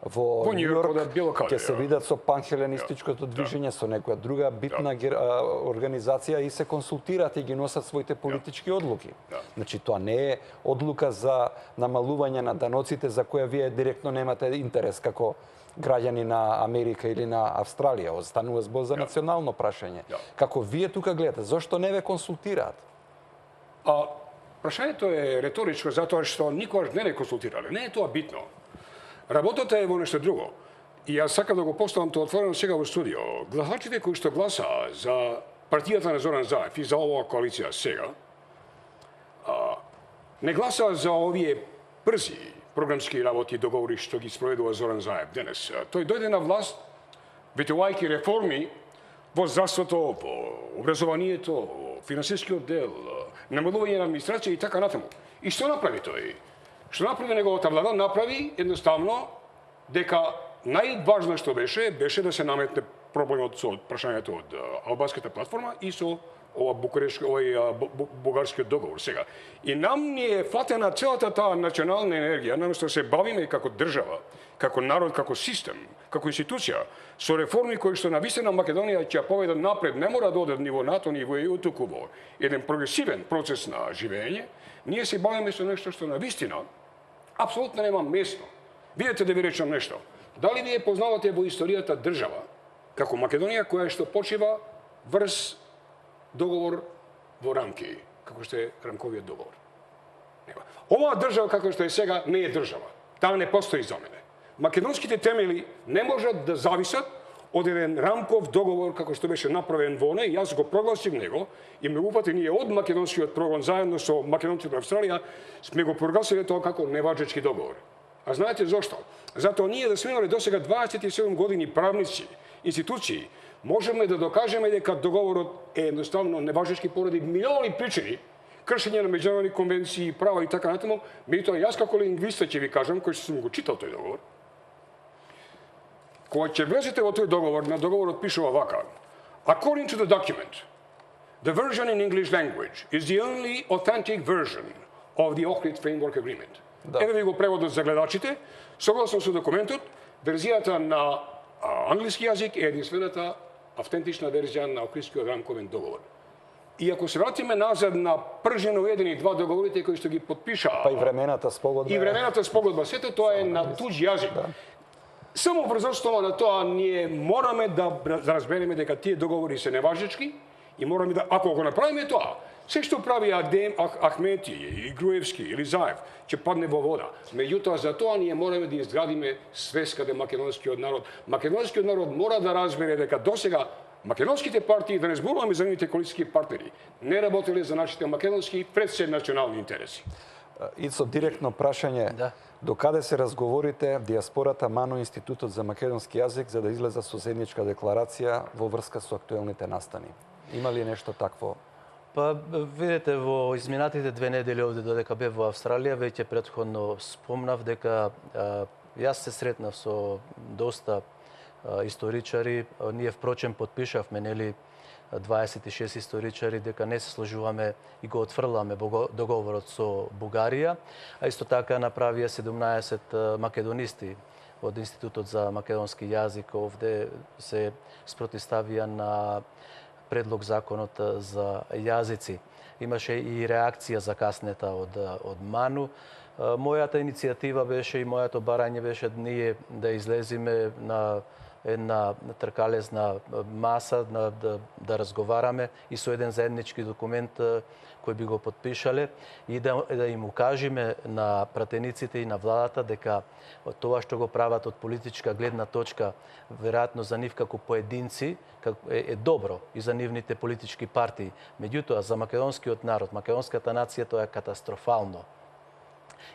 Њујорк, ќе се видат со панхеленистичкото движење, со некоја друга битна организација и се консултираат и ги носат своите политички одлуки. Значи тоа не е одлука за намалување на даноците за која вие директно немате интерес како граѓани на Америка или на Австралија. Останува збор за национално прашање. Како вие тука гледате, зошто не ве консултираат? Прашањето е реторичко затоа што никогаш не консултирале. Не е тоа битно. Работата е во нешто друго. И јас сакам да го поставам тоа отворено сега во студио. Гласачите кои што гласаа за партијата на Зоран Заев и за оваа коалиција сега, не гласаа за овие брзи програмски работи и договори што ги спроведува Зоран Заев денес. Тој дојде на власт ветувајќи реформи во здравството, во образованието, во финансискиот дел, намалување на администрација и така натаму. И што направи тој? Што направи неговата влада? Направи едноставно дека најважно што беше да се наметне проблемот со прашањето од албанската платформа и со овој бугарскиот договор сега. И нам ни е фатена целата таа национална енергија, наместо се бавиме како држава, како народ, како систем, како институција, со реформи кои што навистина Македонија ќе поведат напред, не мора да оде ниво НАТО, ниво ЕУ, туку во еден прогресивен процес на живење, ние се бавиме со нешто што навистина апсолутно нема место. Видете да ви речам нешто. Дали вие познавате во историјата држава, како Македонија, која што почива врз договор во рамки, како што е рамковиот договор? Нема. Оваа држава, како што е сега, не е држава. Таа не постои за мене. Македонските темели не можат да зависат од еден рамков договор, како што беше направен во оне, јас го прогласив него, и многу пати ние од македонскиот прогон, заедно со македонците во Австралија, сме го прогласиле тоа како неважечки договор. А знаете зошто? Затоа ние да сме имали досега 27 години правници, институции, можеме да докажеме дека договорот е едноставно неважечки поради милиони причини, кршење на меѓународни конвенции, права и така натаму. Меѓутоа, јас како лингвиста ќе ви кажам, кој сум го читал тој договор, кога ќе влезете во тој договор, на договорот пишува вака: According to the document, the version in English language is the only authentic version of the Ohrid Framework Agreement. Еве ви го преводот за гледачите. Согласно со документот, верзијата на англиски јазик е единствената автентична верзија на Охридскиот рамковен договор. И ако се вратиме назад на пржено 1 и 2 договорите кои што ги подпишаа, Па и времената спогодба. и времената спогодба, сето тоа е на туѓ јазик. Само врз основа на тоа ние мораме да разбереме дека тие договори се неважечки и мораме да, ако го направиме тоа, се што прави Ахмети и Груевски или Заев ќе падне во вода. Меѓутоа за тоа ние мораме да изградиме свест каде македонскиот народ. Македонскиот народ мора да разбере дека досега македонските партии, да не зборуваме за нивните коалициски партнери, не работеле за нашите македонски пред се национални интереси. Ицо, директно прашање. Да. До каде се разговорите диаспората мано Институтот за македонски јазик за да излезе со заедничка декларација во врска со актуелните настани? Има ли нешто такво? Па, видите, во изминатите 2 недели овде додека бев во Австралија, веќе претходно спомнав дека јас се сретнав со доста историчари. Ние впрочем подпишавме, нели, 26 историчари дека не се сложуваме и го отфрламе договорот со Бугарија, а исто така направија 17 македонисти од Институтот за македонски јазик овде се спротивставија на предлог законот за јазици. Имаше и реакција закаснета од МАНУ. Мојата иницијатива беше и мојато барање беше ние да излезиме на една тркалезна маса, да разговараме и со еден заеднички документ кој би го подпишале и да им укажеме на пратениците и на владата дека тоа што го прават од политичка гледна точка, веројатно за нив како поединци, е добро и за нивните политички партии. Меѓутоа, за македонскиот народ, македонската нација, тоа е катастрофално.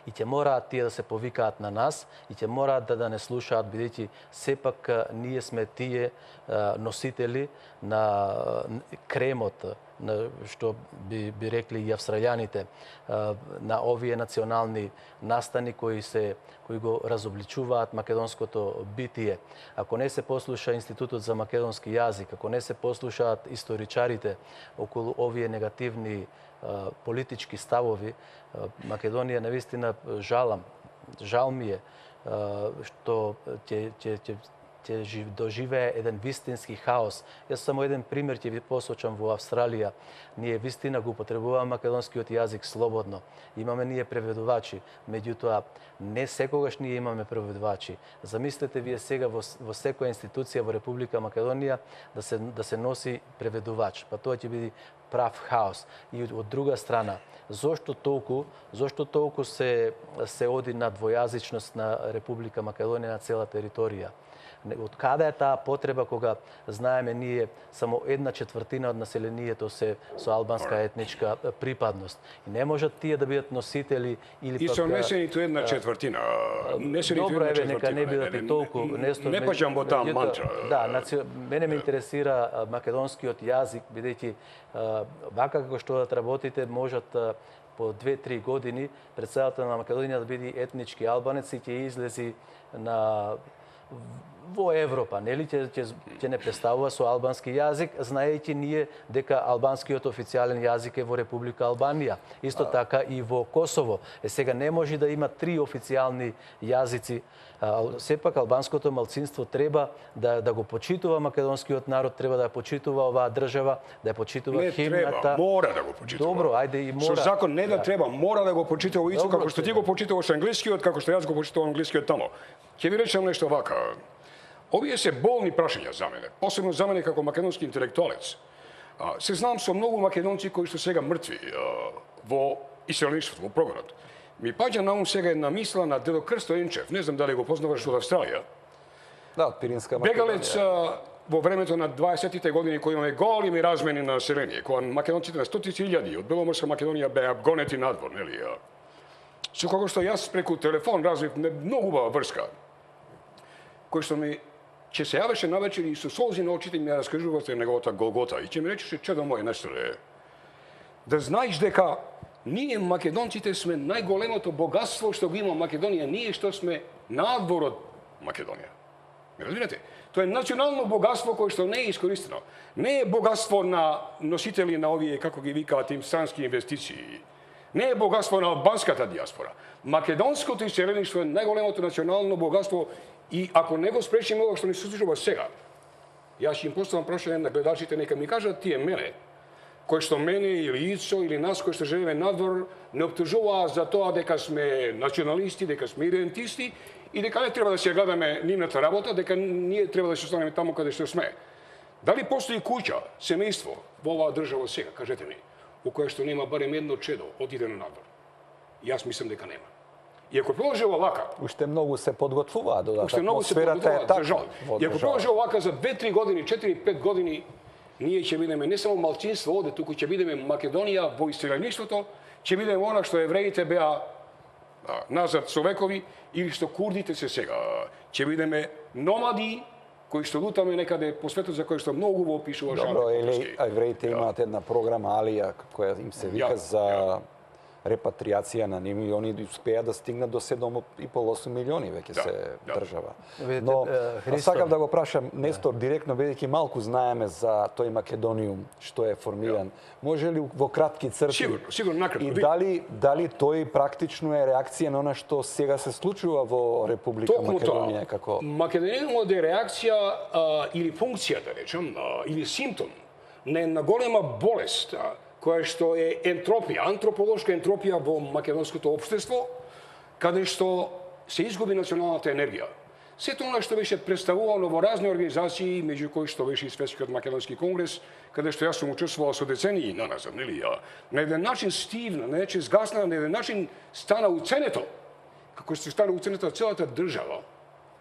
И ќе мораат тие да се повикаат на нас и ќе мораат да не слушаат, бидејќи сепак ние сме тие носители на кремот, на што би рекли и австралијаните, на овие национални настани кои го разобличуваат македонското битие. Ако не се послуша Институтот за македонски јазик, ако не се послушаат историчарите околу овие негативни политички ставови, Македонија навистина жал ми е што ќе доживее еден вистински хаос. Јас само еден пример ќе ви посочам во Австралија. Ние вистина го употребуваме македонскиот јазик слободно. Имаме ние преведувачи, меѓутоа не секогаш ние имаме преведувачи. Замислете вие сега во секоја институција во Република Македонија да се носи преведувач. Па тоа ќе биде прав хаос. И од друга страна, зошто толку се оди на двојазичност на Република Македонија на цела територија? Од каде е таа потреба кога знаеме ние само 1/4 од населението се со албанска етничка припадност? И не можат тие да бидат носители или пак... И со не се ниту 1/4. Не се ниту 1/4. Добро е, нека не бидат и толку. Не паѓам во таа мантра. Да, мене ме интересира македонскиот јазик, бидејќи вака како што да работите, можат по 2-3 години председател на Македонија да биде етнички албанец и ќе излези во Европа, нели ќе не представува со албански јазик, знаејќи ние дека албанскиот официјален јазик е во Република Албанија. Исто така и во Косово. Сега не може да има 3 официјални јазици. Сепак албанското малцинство треба да го почитува македонскиот народ, треба да ја почитува оваа држава, да ја почитува химната. Не треба, мора да го почитува. Добро, ајде и мора. Со закон не да треба, мора да го почитува Ицо, како што ти го почитуваш англискиот, како што јас го почитувам англискиот тамо. Ќе ви речам нешто вака. Овие се болни прашања за мене, посебно за мене како македонски интелектуалец. Се знам со многу македонци кои што сега мртви во иселеништвото, во прогонот. Ми паѓа на ум сега една мисла на дедо Крсто Енчев, не знам дали го познаваш од Австралија. Да, од Пиринска Македонија. Бегалец во времето на 20-тите години кои имаме големи размени на население, кога македонците на 100.000 од Беломорска Македонија беа гонети надвор, нели? Со кого што јас преку телефон развив многу убава врска, кој што ми ќе се јавеше навечер и со солзи на очите ми ја раскажуваше неговата голгота и ќе ми речеше чедо мој нешто да знаеш дека ние македонците сме најголемото богатство што го има Македонија, ние што сме надвор од Македонија. Ме разбирате? Тоа е национално богатство кое што не е искористено. Не е богатство на носители на овие, како ги викаат, странски инвестиции. Не е богатство на албанската диаспора. Македонското иселеништво е најголемото национално богатство и ако не го спречиме ова што ни се случува сега, јас ќе им поставам прашање на гледачите, нека ми кажат тие мене, кои што мене или Ицо или нас кои што живееме надвор не оптужуваа за тоа дека сме националисти, дека сме идентисти и дека не треба да се гледаме нивната работа, дека ние треба да се останеме таму каде што сме. Дали постои куќа, семејство во оваа држава сега, кажете ми, у кое што нема барем едно чедо одиде на надвор? Јас мислам дека нема. И ако продолжи овака, Уште многу се подготвуваат додатно. уште многу се подготвуваат, за жал. И ако продолжи овака за 2-3 години, 4-5 години, ние ќе бидеме не само малцинство овде, туку ќе бидеме Македонија во иселеништвото, ќе бидеме она што евреите беа назад со векови или што курдите се сега. Ќе бидеме номади кои што лутаме некаде по светот за кои што многу во опишува Жан Добро, Луковски. или евреите имаат една програма Алија, која им се вика за репатриација на ними и они успеа да стигнат до 7,5-8 милиони веќе се држава. Видите, Но Христо, сакам да го прашам Нестор директно, бидејќи малку знаеме за тој Македониум, што е формиран. Може ли во кратки црти? Сигурно накратко. И дали тој практично е реакција на она што сега се случува во Република Македонија како Македонијумот е реакција или функција, да речем, или симптом на една голема болест која што е ентропија, антрополошка ентропија во македонското општество, каде што се изгуби националната енергија. Сето она што беше представувано во разни организации, меѓу кои што беше и Светскиот македонски конгрес, каде што јас сум учествувал со децении наназад, нели? На еден начин стивна, на еден начин сгасна, на еден начин стана уценето, како што стана уценето целата држава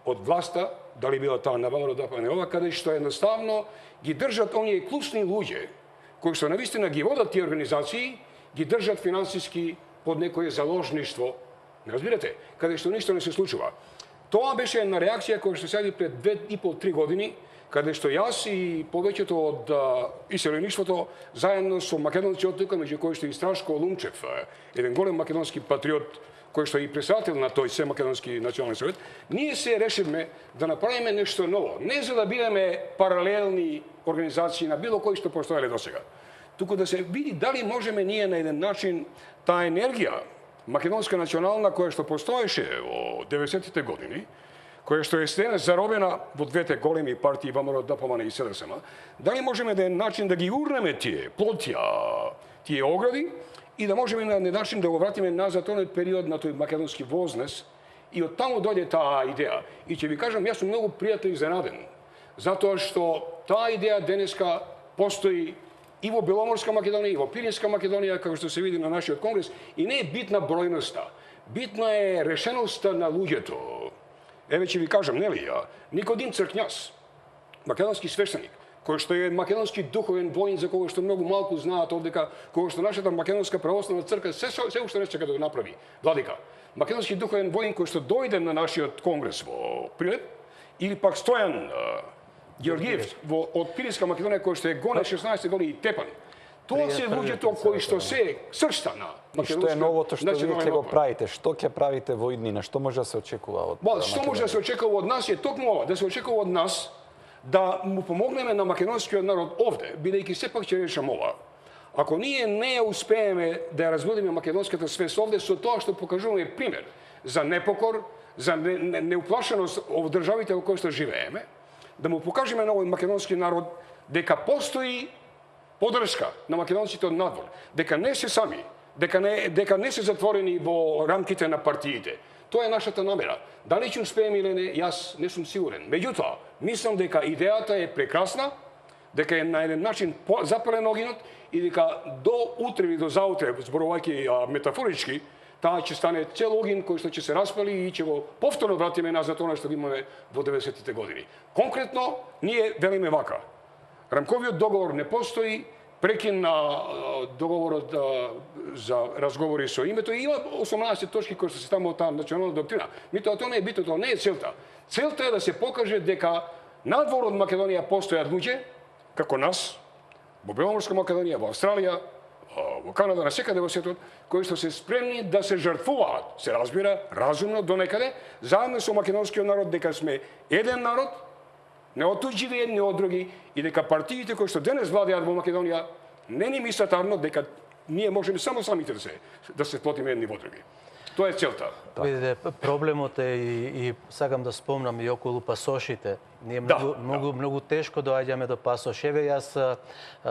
од власта, дали била таа на ВМРО ДПМН, каде што едноставно ги држат оние клучни луѓе кои што навистина ги водат тие организации, ги држат финансиски под некое заложништво. Не разбирате? Каде што ништо не се случува. Тоа беше една реакција која што седи пред 2,5-3 години, каде што јас и повеќето од иселеништвото, заедно со македонци од тука, меѓу кои што и Страшко Лумчев, еден голем македонски патриот, кој што е и председател на тој Сеmakедонски национален совет, ние се решивме да направиме нешто ново. Не за да бидеме паралелни организации на било кои што постоеле досега, туку да се види дали можеме ние на еден начин таа енергија македонска национална која што постоеше во 90-тите години, која што е стена заробена во двете големи партии ВМРО ДПМН и СДСМ, дали можеме на еден начин да ги урнеме тие плотја, тие огради и да можеме на еден начин да го вратиме назад оној период на тој македонски вознес и од таму дојде таа идеја. И ќе ви кажам, јас сум многу пријатно изненаден, затоа што таа идеја денеска постои и во Беломорска Македонија, и во Пиринска Македонија, како што се види на нашиот конгрес, и не е битна бројноста, битна е решеноста на луѓето. Еве ќе ви кажам, нели, Никодим Цркњас, македонски свештеник, кој што е македонски духовен воин за кој што многу малку знаат овдека, кој што нашата македонска православна црква се уште не чека да го направи, владика. Македонски духовен воин кој што дојде на нашиот конгрес во Прилеп, или пак Стојан Георгиев од Пиринска Македонија кој што е гоне 16 години и тепан. Тоа се луѓето кои што се сршта на Што македонска е новото што вие ќе го отбора. правите? Што ќе правите во иднина? Што може да се очекува од Што може да се очекува од нас е токму ова, да се очекува од нас да му помогнеме на македонскиот народ овде, бидејќи сепак ќе речам ова. Ако ние не успееме да ја разбудиме македонската свест овде со тоа што покажуваме пример за непокор, за неуплашеност во државите во кои што живееме, да му покажеме на овој македонски народ дека постои поддршка на македонците од надвор, дека не се сами, дека не се затворени во рамките на партиите. Тоа е нашата намера. Дали ќе успееме или не, јас не сум сигурен. Меѓутоа, мислам дека идејата е прекрасна, дека е на еден начин запален огинот и дека до утре или до заутре, зборувајќи метафорички, таа ќе стане цел огин кој што ќе се распали и ќе го повторно вратиме назад она што го имаме во 90-тите години. Конкретно, ние велиме вака. Рамковиот договор не постои, прекин на договорот за разговори со името и има 18 точки кои што се таму од таа национална доктрина. Митоа тоа не е битно, тоа не е целта. Целта е да се покаже дека надвор од Македонија постојат луѓе како нас, во Беломорска Македонија, во Австралија, во Канада, на секаде во светот, кои што се спремни да се жртвуваат, се разбира, разумно до некаде, заедно со македонскиот народ, дека сме еден народ, не од туѓи едни од други, и дека партиите кои што денес владеат во Македонија не ни мислат арно дека ние можеме само самите да се плотиме едни во други. Тоа е целта. Видите, проблемот е и сакам да спомнам и околу пасошите. Ние Да, многу тешко доаѓаме до пасош. Еве јас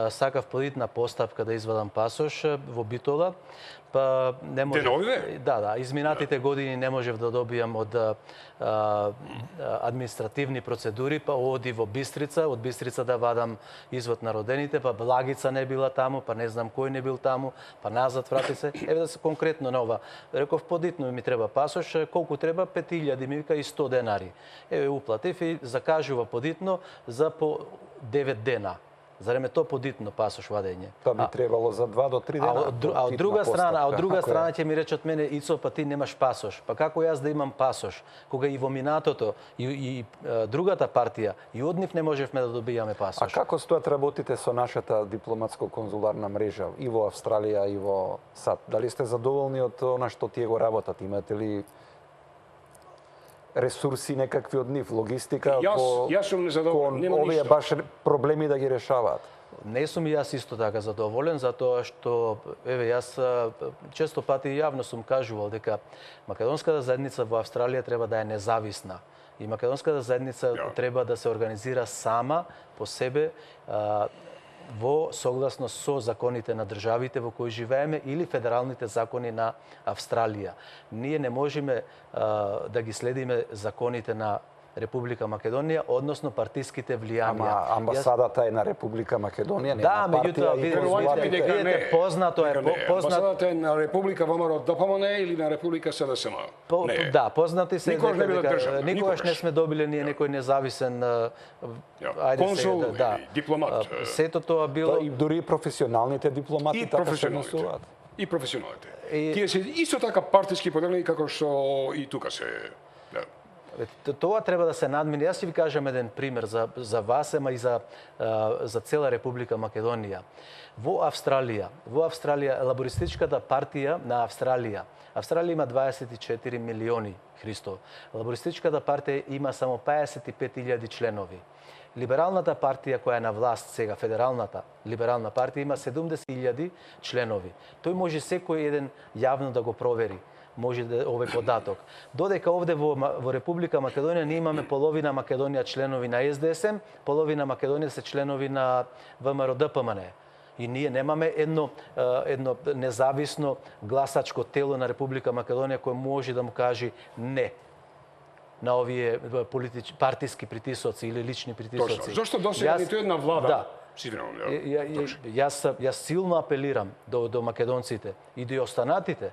сакав подитна постапка да извадам пасош во Битола, па не можев. Деновиве? Да, изминатите години не можев да добијам од административни процедури, па оди во Бистрица, од Бистрица да вадам извод на родените, па Благица не била таму, па не знам кој не бил таму, па назад врати се. Еве да се конкретно на ова. Реков подитно ми треба пасош, колку треба? 5000 ми вика и 100 денари. Еве уплатив и закажува подитно за по 9 дена. Зарем е то подитно пасош вадење? Тоа би требало за 2 до 3 дена. А од друга страна ќе ми речат мене, Ицо, па ти немаш пасош. Па како јас да имам пасош? Кога и во минатото и другата партија и од нив не можевме да добијаме пасош. А како стојат работите со нашата дипломатско-конзуларна мрежа и во Австралија и во САД? Дали сте задоволни од она што тие го работат? Имате ли ресурси некакви од нив, логистика Јас сум незадоволен, нема овие ништо. баш проблеми да ги решаваат? Не сум и јас исто така задоволен, затоа што, еве, јас често пати јавно сум кажувал дека македонската заедница во Австралија треба да е независна. И македонската заедница треба да се организира сама, по себе, во согласно со законите на државите во кои живееме или федералните закони на Австралија. Ние не можеме да ги следиме законите на Република Македонија, односно партиските влијанија. Ама амбасадата е на Република Македонија, не Да, на партија меѓутоа, и видите, познато е. Амбасадата е на Република ВМРО ДПМН или на Република СДСМ? Да, познати се Никогаш не била државна, никогаш не сме добиле ние некој независен консул или дипломат. Сето тоа било и дури професионалните дипломати така се однесуваат. И професионалните. Тие се исто така партиски поделени како што и тука се. Тоа треба да се надмине. Јас ќе ви кажам еден пример за вас, ама и за цела Република Македонија. Во Австралија, лабористичката партија на Австралија има 24 милиони, Христо. Лабористичката партија има само 55.000 членови. Либералната партија која е на власт сега, федералната либерална партија, има 70.000 членови. Тој може секој еден јавно да го провери. Може да овој податок. Додека овде во Република Македонија ние имаме половина Македонија членови на СДСМ, половина Македонија се членови на ВМРО ДПМН. И ние немаме едно независно гласачко тело на Република Македонија кој може да му каже не на овие партиски притисоци или лични притисоци. Точно. Зошто досега ниту една влада? Да. Јас силно апелирам до македонците и до останатите.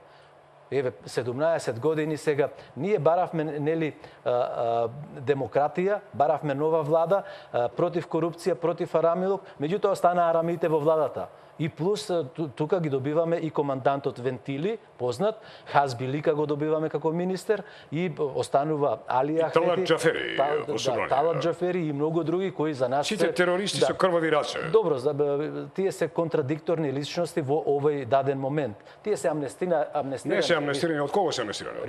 Еве, 17 години сега, ние баравме, нели, демократија, баравме нова влада, против корупција, против арамилок, меѓутоа останаа арамите во владата. И плюс, тука ги добиваме и командантот Вентили, познат, Хазби Лика го добиваме како министер, и останува Али Ахмети, Талат Џафери, Талат Џафери и многу други кои за нас сите терористи со крвави раце. Добро, тие се контрадикторни личности во овој даден момент. Тие се амнестирани. Не се амнестирани, од кого се амнестирани?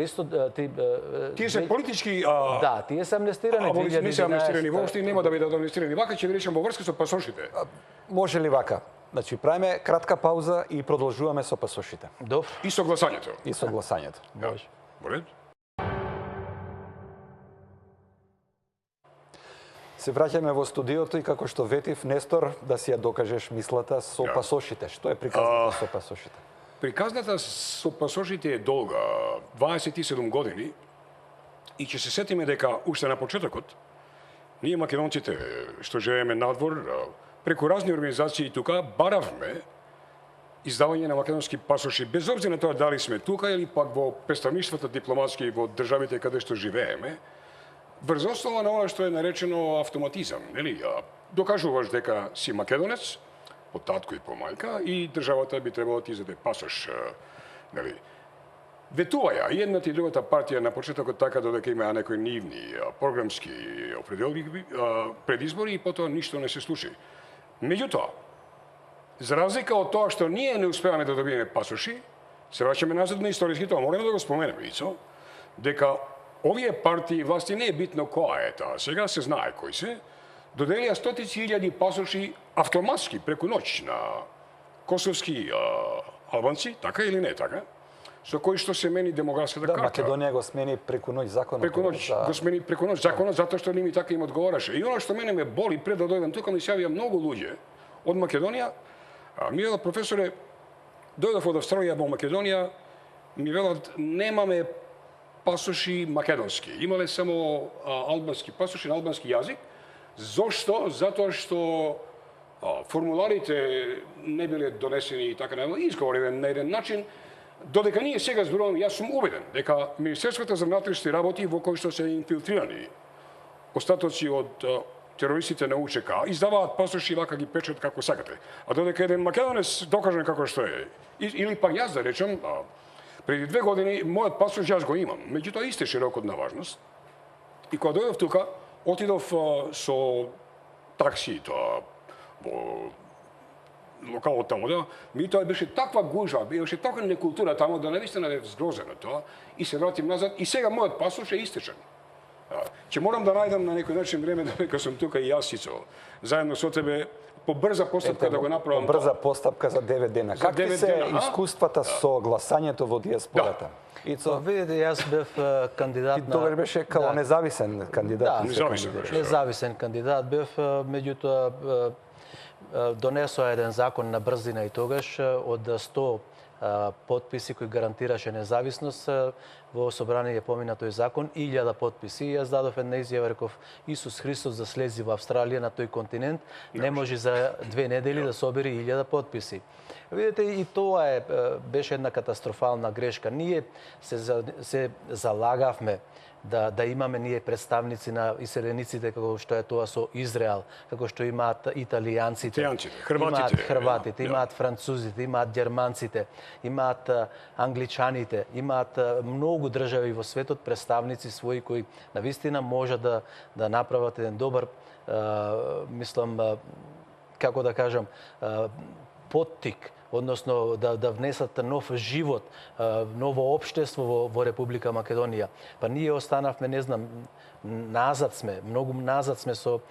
Тие се политички Да, тие се амнестирани. Не се амнестирани воопшто и нема да бидат амнестирани. Вака ќе ви речам во врска со пасошите. Може ли вака? Значи, правиме кратка пауза и продолжуваме со пасошите. Добро. И со гласањето. И со гласањето. Може. Во ред? Се враќаме во студиото и како што ветив, Нестор, да си ја докажеш мислата со пасошите. Што е приказната со пасошите? Приказната со пасошите е долга, 27 години, и ќе се сетиме дека уште на почетокот, ние македонците што живееме надвор, преку разни организации тука баравме издавање на македонски пасоши, без обзир на тоа дали сме тука или пак во представништвата дипломатски во државите каде што живееме, врз основа на ова што е наречено автоматизам, нели? Докажуваш дека си македонец, по татко и по мајка, и државата би требало да ти издаде пасош, нели? Ветуваја и едната и другата партија на почетокот така додека имаа некои нивни програмски определби пред избори и потоа ништо не се случи. Меѓутоа, за разлика од тоа што ние не успеваме да добиеме пасоши, се враќаме назад на историски, тоа мораме да го споменеме, Ицо, дека овие партии власти, не е битно која е таа, сега се знае кои се, доделија стотици илјади пасоши автоматски преку ноќ на косовски албанци, така или не така, со кој што се мени демографската Да, карта. Македонија го смени преку ноќ законот. Преку ноќ го смени преку ноќ законот затоа што не ми така им одговараше. И она што мене ме боли пред да дојдам тука ми се јавија многу луѓе од Македонија. Ми велат професоре, дојдов од Австралија во Македонија, ми велат немаме пасоши македонски. Имале само албански пасоши на албански јазик. Зошто? Затоа што формуларите не биле донесени и така најмало, изговорени на еден начин, додека ние сега зборуваме, јас сум убеден дека Министерството за внатрешни работи во кој што се инфилтрирани остатоци од терористите на УЧК издаваат пасоши лака ги печат како сакате. А додека еден македонец докаже како што е, или пак јас да речем, преди 2 години мојот пасош јас го имам, меѓутоа истече рокот на важност. И кога дојдов тука, отидов со такси во локалот таму, да, ми тоа беше таква гужва, беше таква некултура таму, да навистина бев згрозен од тоа, и се вратим назад, и сега мојот пасош е истечен. Ќе морам да најдам на некој начин време дека сум тука и јас Ицо, заедно со тебе, по брза постапка да го направам. По брза постапка за 9 дена. Какви се искуствата со гласањето во диаспората? Ицо, видите, јас бев кандидат на... Тогаш беше као независен кандидат. Да, независен кандидат бев, меѓутоа донесоа еден закон на брзина и тогаш од 100 подписи кои гарантираше независност, во собрание помина тој закон, 1000 подписи. Јас дадов една изјава, реков, Исус Христос да слези во Австралија на тој континент, не може за 2 недели да собери 1000 подписи. Видите, и тоа беше една катастрофална грешка. Ние се залагавме да имаме ние представници на иселениците како што е тоа со Израел, како што имаат италијанците, имаат хрватите, имаат французите, имаат германците, имаат англичаните, имаат многу држави во светот представници своји кои навистина можат да направат еден добар, мислам, како да кажам, поттик, односно да внесат нов живот, ново општество во Република Македонија. Па ние останавме, не знам, назад сме, многу назад сме со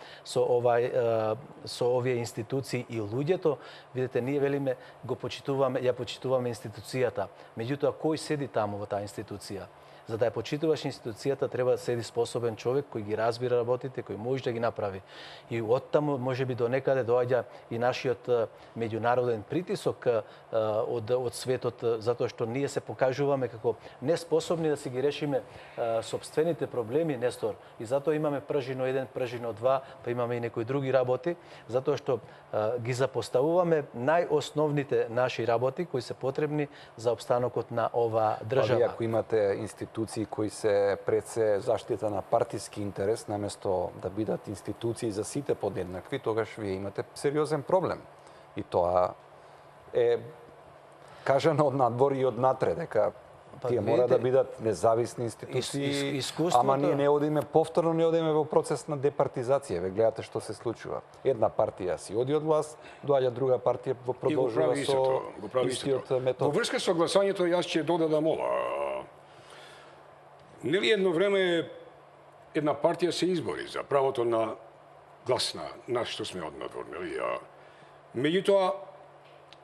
овие институции и луѓето. Видите, ние велиме ја почитуваме институцијата. Меѓутоа, кој седи таму во таа институција? За да ја почитуваш институцијата, треба да седи способен човек кој ги разбира работите, кој може да ги направи. И оттаму можеби до некаде доаѓа и нашиот меѓународен притисок од светот, затоа што ние се покажуваме како неспособни да си ги решиме сопствените проблеми, Нестор. И затоа имаме пржино 1, пржино 2, па имаме и некои други работи, затоа што ги запоставуваме најосновните наши работи кои се потребни за опстанокот на оваа држава. Па, ако имате институции кои се пред се заштита на партиски интерес, наместо да бидат институции за сите подеднакви, тогаш вие имате сериозен проблем. И тоа е кажано од надвор и од натре, дека тие мора да бидат независни институции, ама ние не одиме повторно, не одиме во процес на департизација. Ве гледате што се случува. Една партија си оди од власт, доаѓа друга партија продолжува со истиот метод. Во врска со гласањето јас ќе додадам ова. Нели едно време една партија се избори за правото на глас на што сме од надвор, нели? Меѓутоа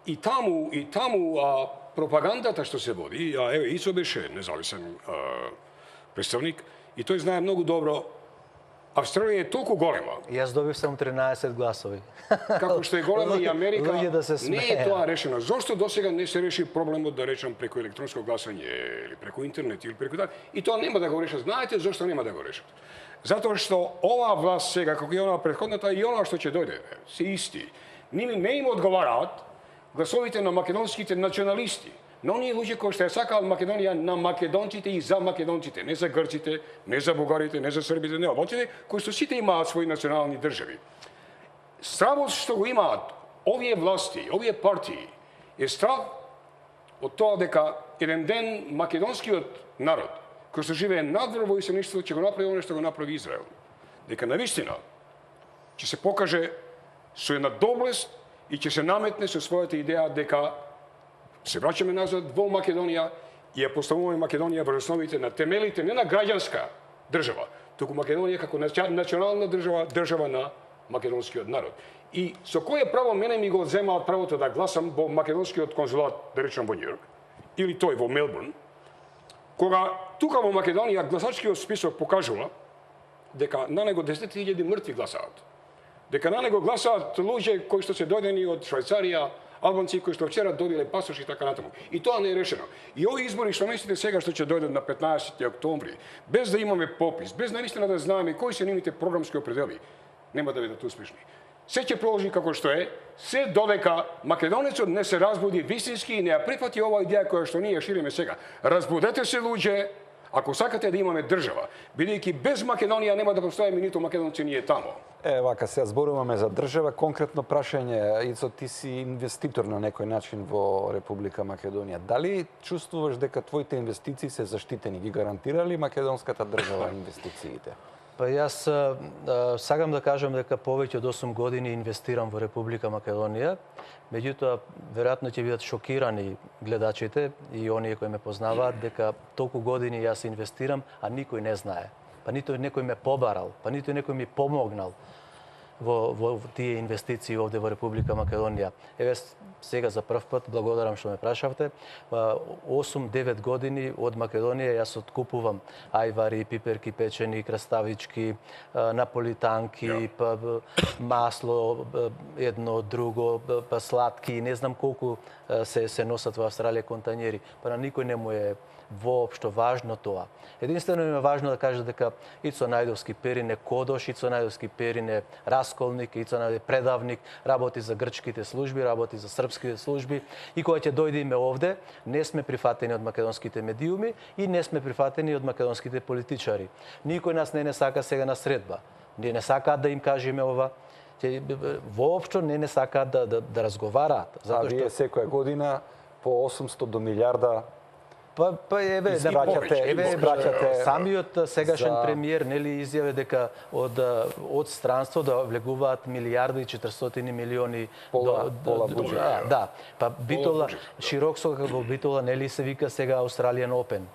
и таму пропагандата што се води, еве Ицо беше независен представник и тој знае многу добро. Австралија е толку голема. Јас добив само 13 гласови. Како што е голема и Америка, не е тоа решено. Зошто досега не се реши проблемот, да речам, преку електронско гласање или преку интернет или преку така? И тоа нема да го решат. Знаете зошто нема да го решат? Затоа што оваа власт сега, како и онаа претходната, и онаа што ќе дојде, се исти. Не им одговараат гласовите на македонските националисти, но оние луѓе кои што ја сакаат Македонија на македонците и за македонците, не за грците, не за бугарите, не за србите, не албанците, кои што сите имаат своји национални држави. Стравот што го имаат овие власти, овие партии, е страв од тоа дека еден ден македонскиот народ, кој што живее надвор во иселништвото, ќе го направи оно што го направи Израел. Дека навистина ќе се покаже со една доблест и ќе се наметне со својата идеја дека се враќаме назад во Македонија и ја поставуваме Македонија врз основите на темелите не на граѓанска држава, туку Македонија како национална држава, држава на македонскиот народ. И со кое право мене ми го земаат правото да гласам во македонскиот конзулат, да речам во Њујорк, или тој во Мелбурн, кога тука во Македонија гласачкиот список покажува дека на него 10.000 мртви гласаат. Дека на него гласаат луѓе кои што се дојдени од Швајцарија, албанци кои што вчера добиле пасош и така натаму. И тоа не е решено. И овие избори што мислите сега што ќе дојдат на 15 октомври, без да имаме попис, без наистина да знаеме кои се нивните програмски определи, нема да бидат успешни. Се ќе продолжи како што е, се додека македонецот не се разбуди вистински и не ја прифати оваа идеја која што ние ја шириме сега. Разбудете се, луѓе, ако сакате да имаме држава, бидејќи без Македонија нема да постоиме ниту македонци ние таму. Вака сега зборуваме за држава, конкретно прашање, Ицо, ти си инвеститор на некој начин во Република Македонија. Дали чувствуваш дека твоите инвестиции се заштитени? Ги гарантира ли македонската држава инвестициите? Па јас сакам да кажам дека повеќе од 8 години инвестирам во Република Македонија, меѓутоа веројатно ќе бидат шокирани гледачите и оние кои ме познаваат дека толку години јас инвестирам, а никој не знае. Па ниту некој ме побарал, па ниту некој ми помогнал во тие инвестиции овде во Република Македонија. Еве сега за прв пат, благодарам што ме прашавте, 8-9 години од Македонија јас откупувам ајвари, пиперки печени, краставички, наполитанки, па масло, едно, друго, па сладки, не знам колку се носат во Австралија контањери. Па на никој не му е воопшто важно тоа. Единствено им е важно да каже дека Ицо Најдовски Перин е кодош, Ицо Најдовски Перин е расколник, Ицо Најдовски предавник, работи за грчките служби, работи за српските служби и кога ќе дојдеме овде, не сме прифатени од македонските медиуми и не сме прифатени од македонските политичари. Никој нас не сака сега на средба. Не сакаат да им кажеме ова. Воопшто не сакаат да разговараат. А вие секоја година по 800 до милиарда испраќате самиот сегашен премиер нели изјаве дека од странство да влегуваат милијарди и 400 милиони пола буџет. Да, па Битола широксо како Битола нели се вика сега Australian Open,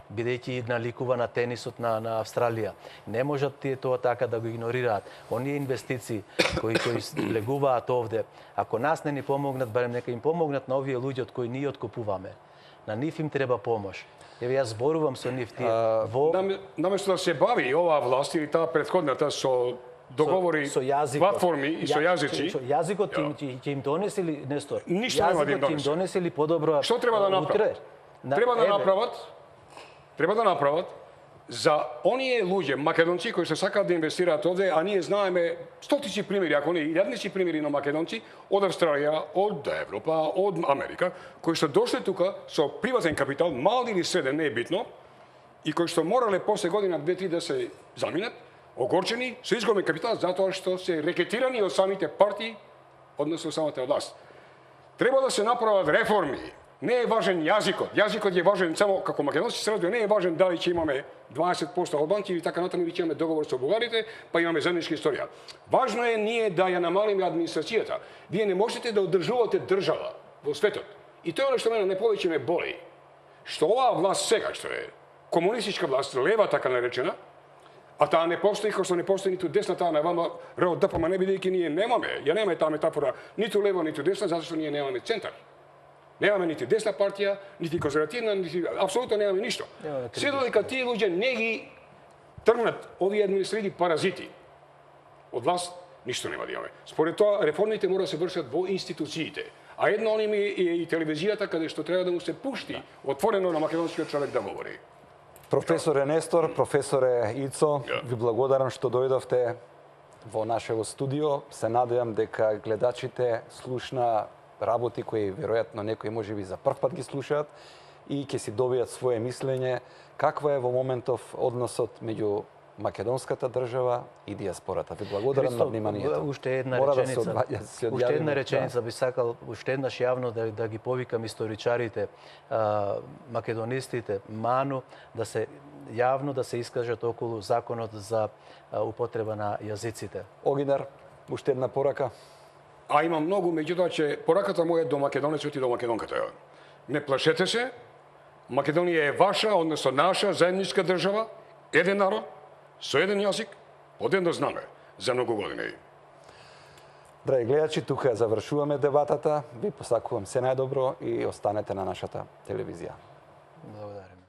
бидејќи наликува на тенисот на Австралија. Не можат тие тоа така да го игнорираат. Оние инвестиции кои влегуваат овде, ако нас не ни помогнат, барем нека им помогнат на овие луѓе од кои ние откупуваме. На нив им треба помош. Еве јас зборувам со нив тие. Наместо да се бави оваа власт или таа претходната со договори, платформи и со јазици. Со јазикот ќе им донесе ли, Нестор? Ништо нема да им донесе. Ќе им донесе ли подобро? Што треба да направат? Треба да направат за оние луѓе, македонци кои се сакаат да инвестираат овде, а ние знаеме стотици примери, ако не илјадници примери на македонци од Австралија, од Европа, од Америка, кои што дошле тука со приватен капитал, мал или среден, не е битно, и кои што морале после година 2-3 да се заминат, огорчени, со изгубен капитал, затоа што се рекетирани од самите партии, односно самата власт. Треба да се направат реформи. Не е важен јазикот. Јазикот е важен само како македонски се разбира, не е важен дали ќе имаме 20% албанци или така натаму, или ќе имаме договор со бугарите, па имаме заедничка историја. Важно е ние да ја намалиме администрацијата. Вие не можете да одржувате држава во светот. И тоа е што мене не повеќе ме боли. Што оваа власт сега, што е комунистичка власт, лева така наречена, а таа не постои, како што не постои ниту десна, таа на вама РДПМ, не бидејќи ние немаме, ја немаме таа метафора ниту лево, ниту десна, затоа што ние немаме центар. Немаме нити десна партија, нити конзервативна, нити апсолутно немаме ништо. Се додека тие луѓе не ги тргнат овие административни паразити од власт, ништо нема да имаме. Според тоа, реформите мора да се вршат во институциите. А едно оним е и телевизијата, каде што треба да му се пушти отворено на македонскиот човек да говори. Професоре Нестор, професоре Ицо, ви благодарам што дојдовте во нашево студио. Се надевам дека гледачите слушна работи кои веројатно некои можеби за прв пат ги слушаат и ќе си добијат свое мислење каква е во моментов односот меѓу македонската држава и диаспората. Ви благодарам на вниманието. Уште една реченица би сакал уште еднаш јавно да ги повикам историчарите, македонистите, ману да се јавно да се искажат околу законот за употреба на јазиците. Огинар, уште една порака. А има многу, меѓутоа че пораката моја до македонецот и до македонката е. Не плашете се, Македонија е ваша, односно наша заедничка држава, еден народ, со еден јазик, под едно знаме, за многу години. Драги гледачи, тука ја завршуваме дебатата. Ви посакувам се најдобро и останете на нашата телевизија. Благодарим.